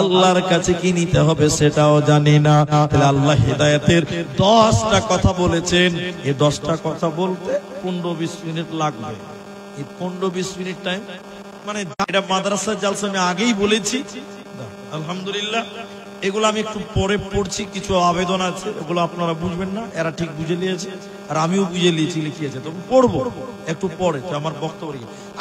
আল্লাহর কাছে কি নিতে হবে সেটাও জানি না। তাহলে আল্লাহ হেদায়েতের 10টা কথা বলেছেন। এই 10টা কথা বলতে 15-20 মিনিট লাগবে। এই 15-20 মিনিট টাইম মানে এটা মাদ্রাসার জালসা আমি আগেই বলেছি। আলহামদুলিল্লাহ, এগুলো আমি একটু পরে পড়ছি, কিছু আবেদন আছে, এগুলো আপনারা বুঝবেন না, এরা ঠিক বুঝে নিয়েছে আর আমিও বুঝে নিয়েছি, লিখিয়েছে, তো পড়বো একটু পরে। তো আমার বক্তব্য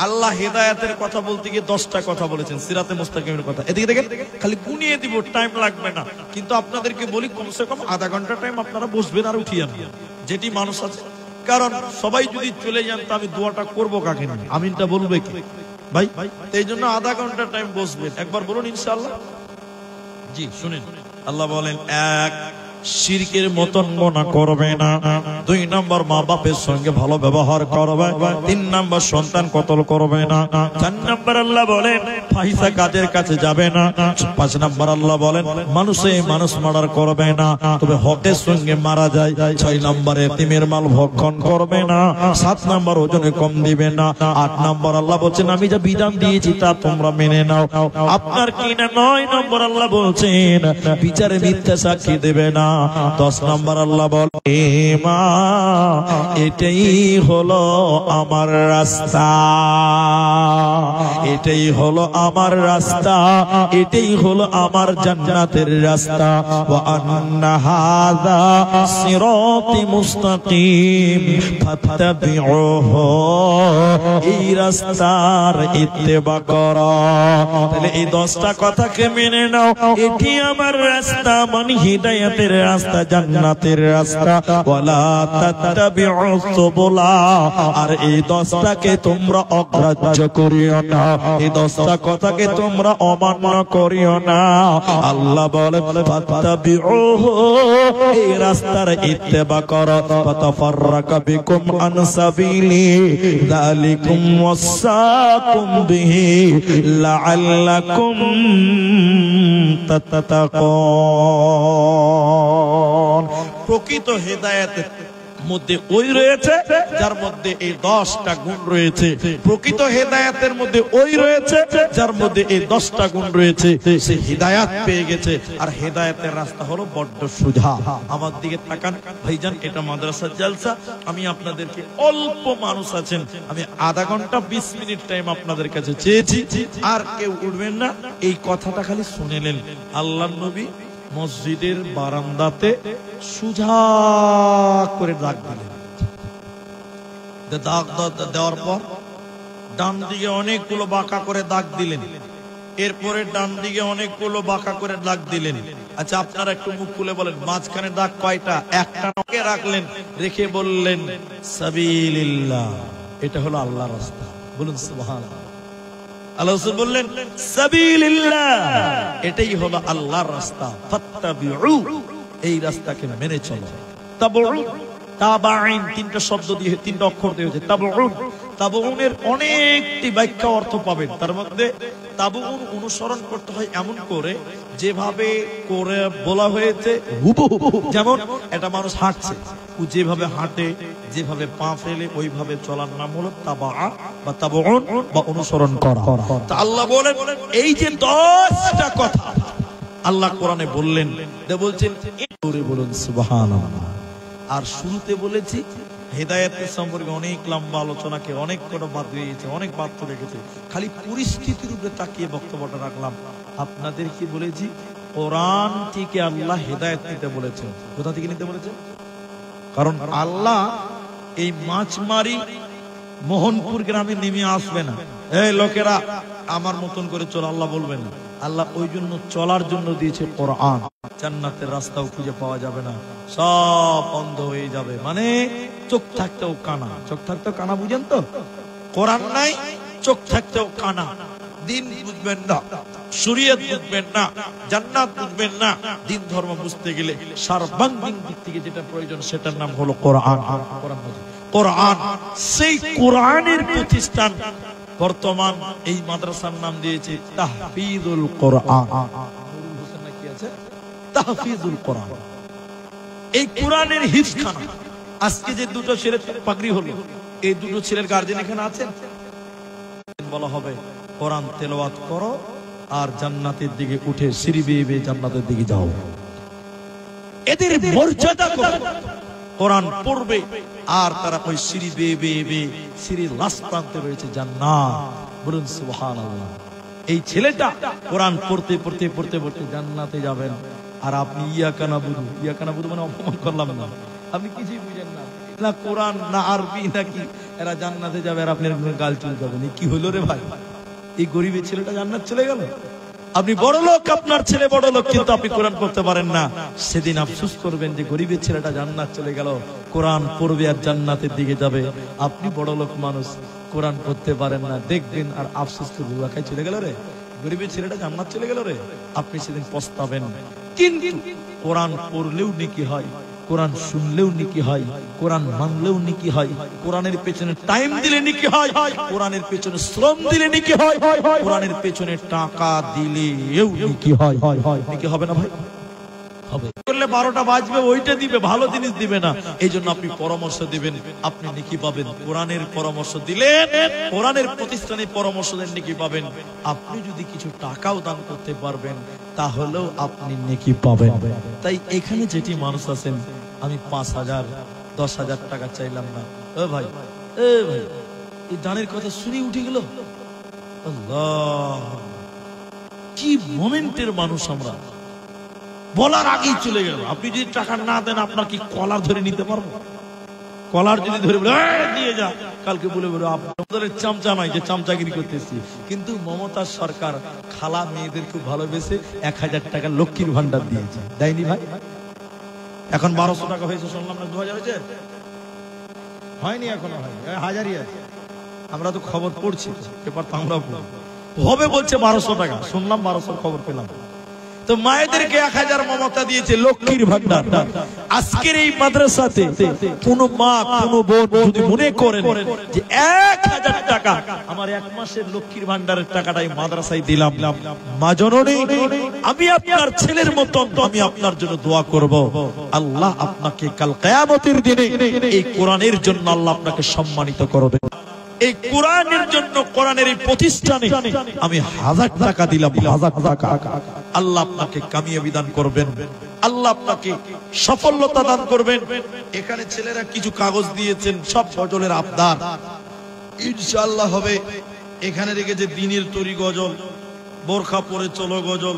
আল্লাহ হেদায়েতের কথা বলতে গিয়ে 10টা কথা বলেছেন, সিরাতে মুস্তাকিমের কথা। এদিকে দেখেন, খালি গুনিয়ে দিব, টাইম লাগবে না, কিন্তু আপনাদেরকে বলি কমসে কম আধা ঘন্টা টাইম আপনারা বসবেন আর উঠিয়ে আনবেন যেটি মানুষ আছে। কারণ সবাই যদি চলে যান তো আমি দোয়াটা করবো কাকে নিয়ে? আমিনটা বলবে কি ভাই? এই জন্য আধা ঘন্টা টাইম বসবেন। একবার বলুন ইনশাআল্লাহ। জি শুনেন, আল্লাহ বলেন, 1 শিরকের মতন গুনাহ করবে না, 2 নাম্বার মা বাপের সঙ্গে ভালো ব্যবহার করবে, 3 নাম্বার সন্তান কতল করবে না, 4 নাম্বার আল্লাহ বলেন ফাহিশা কাজের কাছে যাবে না, 5 নাম্বার আল্লাহ বলেন মানুষ মার্ডার করবে না, তবে হকের সঙ্গে মারা যায়, 6 নাম্বার এতিমের মাল ভক্ষণ করবে না, 7 নাম্বার ওজনে কম দিবে না, 8 নাম্বার আল্লাহ বলছেন আমি যা বিধান দিয়েছি তা তোমরা মেনে নাও। আপনার কি না 9 নাম্বার আল্লাহ বলছেন বিচারে মিথ্যা সাক্ষী দেবে না। 10 নাম্বার আল্লাহ বলে মা এটাই হলো আমার রাস্তা, এটাই হলো আমার রাস্তা, এটাই হলো আমার জান্নাতের রাস্তা। ওয়া আন্না হাযা সিরাতি মুস্তাকিম ফাত্তাবিউহু, এই রাস্তার ইত্তেবা করো। তাহলে এই 10টা কথাকে মেনে নাও, এটি আমার রাস্তা, মানে হিদায়াতের রাস্তা, জান্নাতের রাস্তা। ওয়ালা তাত্তাবিউস সুবুলা, আর এই 10টাকে তোমরা অগ্রাহ্য করিও না, এই 10টা কথাকে তোমরা অমান্য করিও না। আল্লাহ বলে ফাত্তাবিউহু, এই রাস্তার ইত্তেবা করো, ফাতাফাররাকা বিকুম আন সাবিলি যালিকুম ওয়াসাকুম বিহি লাআল্লাকুম তাত্তাকুন। প্রকৃত হেদায়েতের মধ্যে ওই রয়েছে যার মধ্যে এই 10টা গুণ রয়েছে। প্রকৃত হেদায়েতের মধ্যে ওই রয়েছে যার মধ্যে এই 10টা গুণ রয়েছে। সে হেদায়েত পেয়ে গেছে, আর হেদায়েতের রাস্তা হলো বড্ড সোজা। আমার দিকে তাকান ভাইজান, এটা মাদ্রাসার জালসা। আমি আপনাদেরকে, অল্প মানুষ আছেন, আমি আধা ঘন্টা 20 মিনিট টাইম আপনাদের কাছে চেয়েছি, আর কেউ উঠবেন না। এই কথাটা খালি শুনেলেন। আল্লাহর নবী মসজিদের বারান্দাতে সুজা করে দাগ দিলেন। দাগ দেওয়ার পর ডান দিকে অনেকগুলো বাঁকা করে দাগ দিলেন, এরপরে ডান দিকে অনেকগুলো বাঁকা করে দাগ দিলেন। আচ্ছা আপনারা একটু মুখ খুলে বলেন মাঝখানে দাগ কয়টা? একটা নকে রাখলেন, রেখে বললেন সাবিলিল্লাহ, এটা হলো আল্লাহর রাস্তা। বলুন সুবহানাল্লাহ। আল্লাহ রাসূল বললেন সাবিলিল্লাহ, এটাই হলো আল্লাহর রাস্তা। ফাত্তাবিউ, এই রাস্তাকে মেনে চলো। তাবউ, তাবাইন, 3টা শব্দ দিয়ে, 3টা অক্ষর দিয়ে হয়েছে তাবউন। তাবউনের অনেকটি ব্যাখ্যা অর্থ পাবেন। তার মধ্যে তাবউন অনুসরণ করতে হয় এমন করে যেভাবে করে বলা হয়েছে হুবহু। যেমন একটা মানুষ হাঁটছে, ও যেভাবে হাঁটে, যেভাবে পা ফেলে, ওইভাবে চলার নাম হলো তাবা বা তাবউন বা অনুসরণ করা। তা আল্লাহ বলেন এই যে 10টা কথা আল্লাহ কোরআনে বললেন, বলছেন বলুন সুবহানাল্লাহ। আর শুরুতে বলেছি হেদায়েতের সম্পর্কে অনেক লম্বা আলোচনাকে অনেক কোনো বাদ দিয়েছে, অনেক বাদ তো রেখেছে। খালি পরিস্থিতির উপরে তাকিয়ে বক্তব্যটা রাখলাম। আপনাদের কি বলেছি, কোরআন থেকে আল্লাহ হেদায়েত নিতে বলেছেন। কোথা থেকে নিতে বলেছেন? কারণ আল্লাহ এই মাছমারি মোহনপুর গ্রামে নেমে আসবে না, এই লোকেরা আমার মতন করে চল, আল্লাহ বলবেন না। আল্লাহ ওই জন্য চলার জন্য দিয়েছে কোরআন। জান্নাতের রাস্তাও খুঁজে পাওয়া যাবে না, সব বন্ধ হয়ে যাবে। মানে চোখ থাকতেও কানা, চোখ থাকতেও কানা, বুঝেন তো? কোরআন নাই, চোখ থাকতেও কানা, দিন বুঝবেন না, শরীয়ত বুঝবেন না, জান্নাত বুঝবেন না। দিন ধর্ম বুঝতে গেলে সর্বাঙ্গীন দিক থেকে যেটা প্রয়োজন সেটার নাম হলো কোরআন। কোরআন, সেই কোরআনের প্রতিষ্ঠান। বর্তমান এই মাদ্রাসার নাম দিয়েছে তাহফিজুল কোরআন। কি আছে? তাহফিজুল কোরআন। এই কোরআনের হিফজখানা। আজকে যে দুটো ছেলে পাগড়ি হলো, এই দুটো ছেলের গার্জেন এখানে আছেন। বলা হবে কোরআন তেলাওয়াত করো আর জান্নাতের দিকে উঠে সিঁড়ি বেয়ে বেয়ে জান্নাতের দিকে যাও। এদের মর্যাদা কত! কোরআন পড়বে আর তারা ওই সিঁড়ি বেয়ে বেয়ে বেয়ে সিঁড়ির লাস্ট প্রান্তে রয়েছে জান্নাত। বলুন সুবহানাল্লাহ। এই ছেলেটা কোরআন পড়তে পড়তে পড়তে পড়তে জান্নাতে যাবেন, আর আপনি ইয়াকা নাবুদু, ইয়াকা নাবুদু মানে অপমান করলাম না, আপনি কিছুই বুঝেন না, না কোরআন না আরবি নাকি এরা জান্নাতে যাবে আর আপনি গাল চুল যাবেন। কি হলো রে ভাই? এই গরিবের ছেলেটা জান্নাত চলে গেল। আপনি বড় লোক, আপনার ছেলে বড় লোক, কিন্তু আপনি কোরআন পড়তে পারেন না। সেদিন আফসোস করবেন যে গরিবের ছেলেটা জান্নাত চলে গেল, কোরআন পড়বে আর জান্নাতের দিকে যাবে। আপনি বড় লোক মানুষ, কোরআন পড়তে পারেন না, দেখবেন আর আফসোস করবেন, ওয়াকাই চলে গেল রে, গরিবের ছেলেটা জান্নাত চলে গেল রে। আপনি সেদিন পস্তাবেন। কিন্তু কোরআন পড়লেও নেকি হয়, কোরআন শুনলেও নেকি হয়, কোরআন মানলেও নেকি হয়, কোরআনের পেছনে টাইম দিলে নেকি হয়, কোরআনের পেছনে শ্রম দিলে নেকি হয়, কোরআনের পেছনে টাকা দিলেও নেকি হয়। নেকি হবে না ভাই? হবে। করলে 12টা বাজবে, ওইটা দিবে, ভালো জিনিস দিবে না। এই জন্য আপনি পরামর্শ দিবেন, আপনি নেকি পাবেন। কোরআনের পরামর্শ দিলেন, কোরআনের প্রতিষ্ঠানে পরামর্শ দেন, নেকি পাবেন। আপনি যদি কিছু টাকাও দান করতে পারবেন তাহলেও আপনি নেকি পাবেন। তাই এখানে যেটি মানুষ আছেন, আমি 5,000 10,000 টাকা চাইলাম না। এ ভাই, এ ভাই, এই দানের কথা শুনে উঠে গেল। আল্লাহ, কি মোমেন্টের মানুষ আমরা! বলার আগেই চলে গেল। আপনি যদি টাকা না দেন, আপনার কি কলার ধরে নিতে পারবো? কলার যদি ধরে বলে দিয়ে যা, কালকে বলে বলে আপনাদের চামচা নাই যে চামচাগিরি করতেছি। কিন্তু মমতা সরকার খালা মেয়েদের খুব ভালোবেসে 1,000 টাকা লক্ষ্মীর ভান্ডার দিয়েছে, দেয়নি ভাই? এখন 1200 টাকা হয়েছে শুনলাম, না 2000 হয়েছে? হয়নি, এখনো হয়নি, 1000ই আছে। আমরা তো খবর পড়ছি, পেপার তো আমরা হবে বলছে 1200 টাকা, শুনলাম 1200 খবর পেলাম। তো মায়েদেরকে 1000 মমতা দিয়েছে লক্ষ্মীর ভান্ডার। আজকের এই মাদ্রাসাতে কোন মা কোন বোন যদি মনে করেন যে 1000 টাকা আমার 1 মাসের লক্ষ্মীর ভান্ডারের টাকাটাই মাদ্রাসায় দিলাম, মা জননী, আমি আপনার ছেলের মতন আমি আপনার জন্য দোয়া করব। আল্লাহ আপনাকে কাল কিয়ামতের দিনে এই কোরআনের জন্য আল্লাহ আপনাকে সম্মানিত করবে। এই কোরআনের জন্য, কোরআনের এই প্রতিষ্ঠানে আমি 1000 টাকা দিলাম, 1000 টাকা, আল্লাহ আপনাকে কামিয়াবি দান করবেন, আল্লাহ আপনাকে সফলতা দান করবেন। এখানে ছেলেরা কিছু কাগজ দিয়েছেন, সব গজলের আবদার, ইনশাআল্লাহ হবে। এখানে রেখেছে দিনের তরি গজল, বোরখা পরে চলো গজল।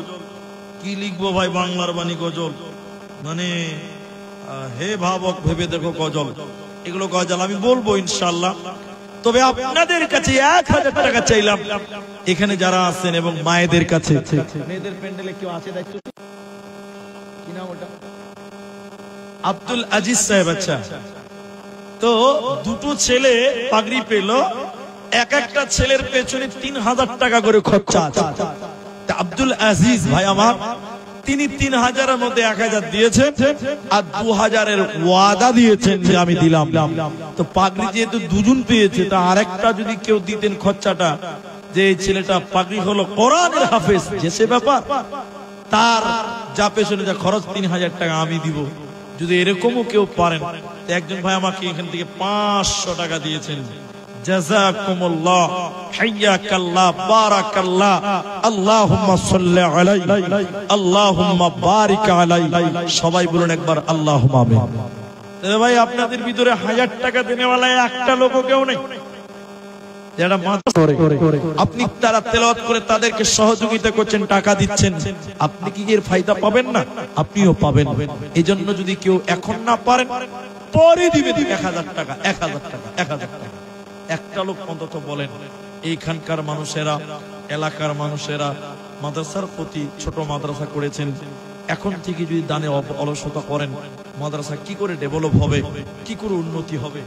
কি লিখবো ভাই? বাংলার বাণী গজল, মানে হে ভাবক ভেবে দেখো গজল, এগুলো গজল আমি বলবো ইনশাআল্লাহ। তবে আপনাদের কাছে 1000 টাকা চাইলাম, এখানে যারা আছেন এবং মায়েদের কাছে। মেয়েদের প্যান্ডেলে কেউ আছে দায়িত্ব? কি নাম ওটা? আব্দুল আজিজ সাহেব। আচ্ছা, তো দুটো ছেলে পাগড়ি পেল, এক একটা ছেলের পেছনে 3000 টাকা করে খরচা আছে। আব্দুল আজিজ ভাই আমার, তিনি 3000-এর মধ্যে 1000 দিয়েছেন আর 2000-এর ওয়াদা দিয়েছেন যে আমি দিলাম। তো পাগড়ি যেহেতু দুজন পেয়েছে, তা আরেকটা যদি কেউ দিতেন খরচাটা, যে এই ছেলেটা পাগড়ি হলো কোরআনের হাফেজ, যে সে ব্যাপার, তার যা পেছনে যা খরচ 3000 টাকা আমি দিব। যদি এরকমও কেউ পারেন, একজন ভাই আমাকে এখান থেকে 500 টাকা দিয়েছেন। জাযাকুমুল্লাহ, হাইয়াকাল্লাহ, বারাকাল্লাহ, আল্লাহুম্মা সাল্লি আলাইহি, আল্লাহুম্মা বারিক আলাইহি। সবাই বলুন একবার আল্লাহুম্মা আমিন। তাহলে ভাই আপনাদের ভিতরে 1000 টাকা দেনেওয়ালা একটা লোকও কেউ নেই? যারা আপনি তারা তেলাওয়াত করে তাদেরকে সহযোগিতা করছেন, টাকা দিচ্ছেন, আপনি কি এর ফায়দা পাবেন না? আপনিও পাবেন। এজন্য যদি কেউ এখন না পারেন, পরে দিবেন 1000 টাকা, 1000 টাকা, 1000 টাকা। একটা লোক অন্তত বলেন, এইখানকার মানুষেরা, এলাকার মানুষেরা মাদ্রাসার প্রতি ছোট মাদ্রাসা করেছেন, এখন থেকে যদি দানে অলসতা করেন মাদ্রাসা কি করে ডেভেলপ হবে, কি করে উন্নতি হবে?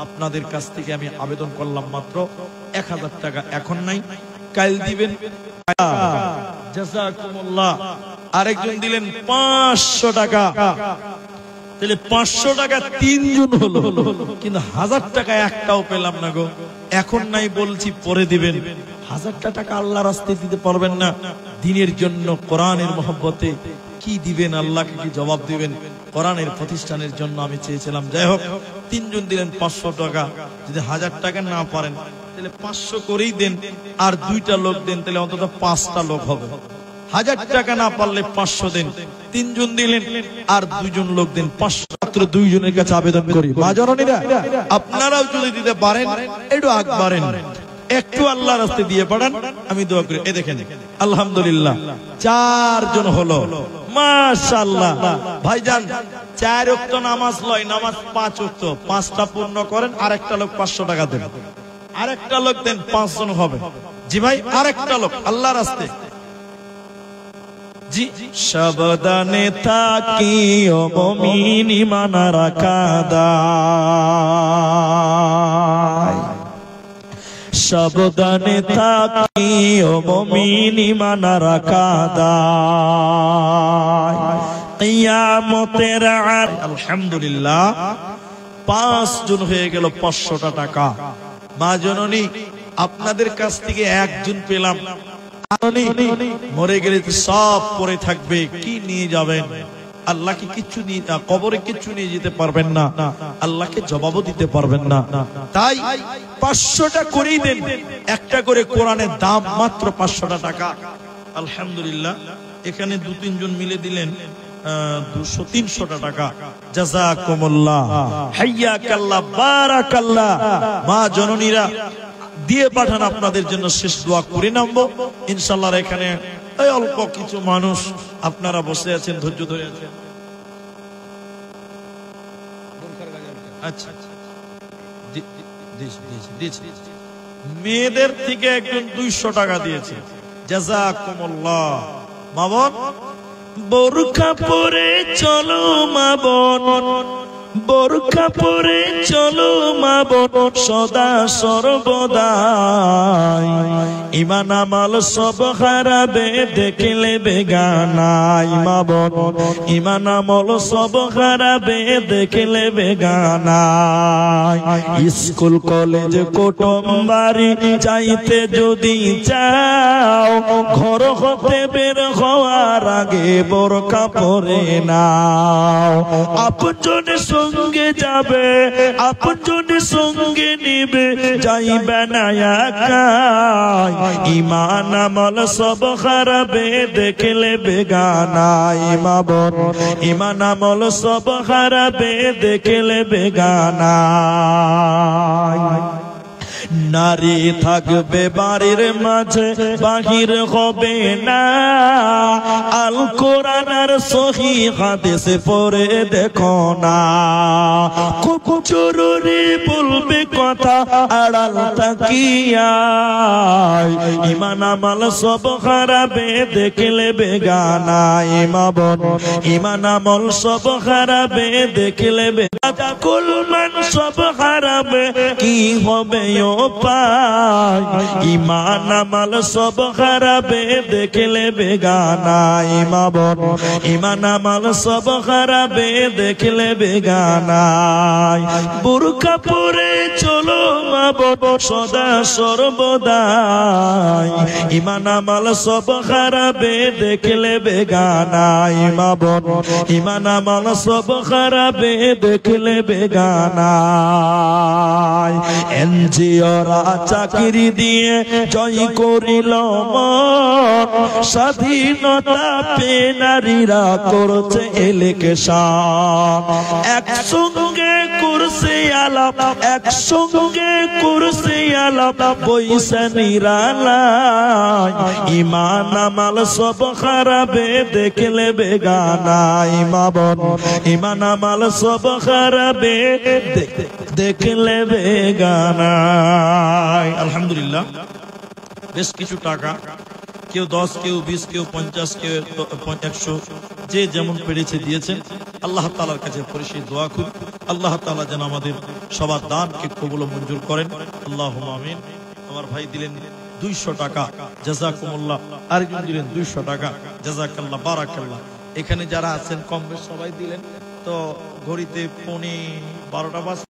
আপনাদের কাছ থেকে আমি আবেদন করলাম মাত্র 1000 টাকা, এখন নাই কাল দিবেন। জাযাকুমুল্লাহ। আরেকজন দিলেন 500 টাকা, তাহলে 500 টাকা 3 জন হলো, কিন্তু 1000 টাকা একটাও পেলাম না গো। এখন নাই বলছি পরে দিবেন। 1000 টাকা আল্লাহর রাস্তায় দিতে পারবেন না, দ্বীনের জন্য কোরআনের মহব্বতে কি দিবেন? আল্লাহকে কি জবাব দিবেন? কোরআনের প্রতিষ্ঠানের জন্য আমি চেয়েছিলাম। যাই হোক, 3 জন দিলেন 500 টাকা। যদি 1000 টাকা না পারেন তাহলে 500 করেই দেন, আর 2টা লোক দেন, তাহলে অন্তত 5টা লোক হবে। 1000 টাকা না পারলে 500 দেন। 3 জন দিলেন আর 2 জন লোক দেন, 500। মাত্র 2 জনের কাছে আবেদন করি, মা জননীরা আপনারাও যদি দিতে পারেন একটু আগ বাড়েন, একটু আল্লাহর রাস্তায় দিয়ে পাঠান, আমি দোয়া করি। এই দেখেন আলহামদুলিল্লাহ 4 জন হলো, মাশাআল্লাহ। ভাইজান 4 ওয়াক্ত নামাজ লয়, নামাজ 5 ওয়াক্ত, 5টা পূর্ণ করেন, আরেকটা লোক 500 টাকা দেন, আরেকটা লোক দেন, 5 জন হবে। জি ভাই, আরেকটা লোক আল্লাহর রাস্তায়। জি, সাবধানে থাকিও মুমিন ঈমান রাখা দায়, সাবধানে থাকিও মুমিন ঈমান রাখা দায়, কিয়ামতের আলহামদুলিল্লাহ 5 জন হয়ে গেল 500 টাকা। মা জননী আপনাদের কাছ থেকে 1 জন পেলাম, মরে গেলে সব পরে থাকবে, কি নিয়ে যাবেন? আল্লাহকে কিচ্ছু নিয়ে, কবরে কিচ্ছু নিয়ে যেতে পারবেন না, আল্লাহকে জবাবও দিতে পারবেন না। তাই 500টা করেই দেন, একটা করে কোরআনের দাম মাত্র 500 টাকা। আলহামদুলিল্লাহ, এখানে 2-3 জন মিলে দিলেন 200-300 টাকা। জাযাকুমুল্লাহ, হাইয়াকাল্লাহ, বারাকাল্লাহ। মা জননীরা দিয়ে পাঠান, আপনাদের জন্য শেষ দোয়া করে নামবো ইনশাআল্লাহ। এখানে এই অল্প কিছু মানুষ আপনারা বসে আছেন, ধৈর্য ধরে আছেন। আচ্ছা, মেয়েদের থেকে একজন 200 টাকা দিয়েছে, জাযাকুমুল্লাহ। মা বোন, বোরকা পরে চলো মা বোন, বোরকা পরে চলো মা বোন, সদা সর্বদাই ঈমান আমল সব হারাবে দেখলে বেগানাই। মা বোন, ঈমান আমল সব হারাবে দেখলে বেগানাই। স্কুল কলেজ কুটুম বাড়ি যাইতে যদি চাও, ঘর হতে বের হওয়ার আগে বোরকা পরে নাও। আপনজনের সঙ্গে যাবে, আপনজনের সঙ্গে নিবে, যাইবে না একাই। ঈমান আমল সব হারাবে দেখলে বেগানাই। মা বোন, ঈমান আমল সব হারাবে দেখলে বেগানাই। নারী থাকবে বাড়ির মাঝে, বাহির হবে না। আল কোরআন আর সহি হাদিস পড়ে দেখো না। খুব জরুরি বলবে কথা আড়াল তাকিয়া, ঈমান আমল সব হারাবে দেখলে বেগানা। মা বোন, ঈমান আমল সব হারাবে দেখলে বেগানা। কুলমান সব হারাবে, কি হবে পাই? ঈমান আমল সব হারাবে দেখলে বেগানা। মা বোন, ঈমান আমল সব হারাবে দেখলে বেগানা। বুরকা পরে চলো মা বোন, সদা সর্বদাই ঈমান আমল সব হারাবে দেখলে বেগানা। মা বোন, ঈমান আমল সব হারাবে দেখলে বেগানা। এনজিওরা চাকরি দিয়ে জয় করিল মন, স্বাধীনতা পেয়ে নারীরা করছে ইলেকশন। একসঙ্গে করছে আলাপ, একসঙ্গে করছে আলাপ, বইসা নিরালাই। ঈমান আমল সব হারাবে দেখলে বেগানা। মা বোন, ঈমান আমল সব হারাবে দেখলে বেগানা। আলহামদুলিল্লাহ, বেশ কিছু টাকা, কেউ 10, কেউ 20, কেউ 50, কেউ 100, যে যেমন পেরেছে দিয়েছেন। আল্লাহ তাআলার কাছে পরিশেষ দোয়া করি আল্লাহ তাআলা যেন আমাদের সবার দানকে কবুল ও মঞ্জুর করেন। আল্লাহুম্মা আমিন। আমার ভাই দিলেন 200 টাকা, জাযাকুমুল্লাহ। আরেকজন দিলেন 200 টাকা, জাযাকাল্লাহ, বারাকাল্লাহ। এখানে যারা আছেন কম বেশ সবাই দিলেন। তো ঘড়িতে 12:15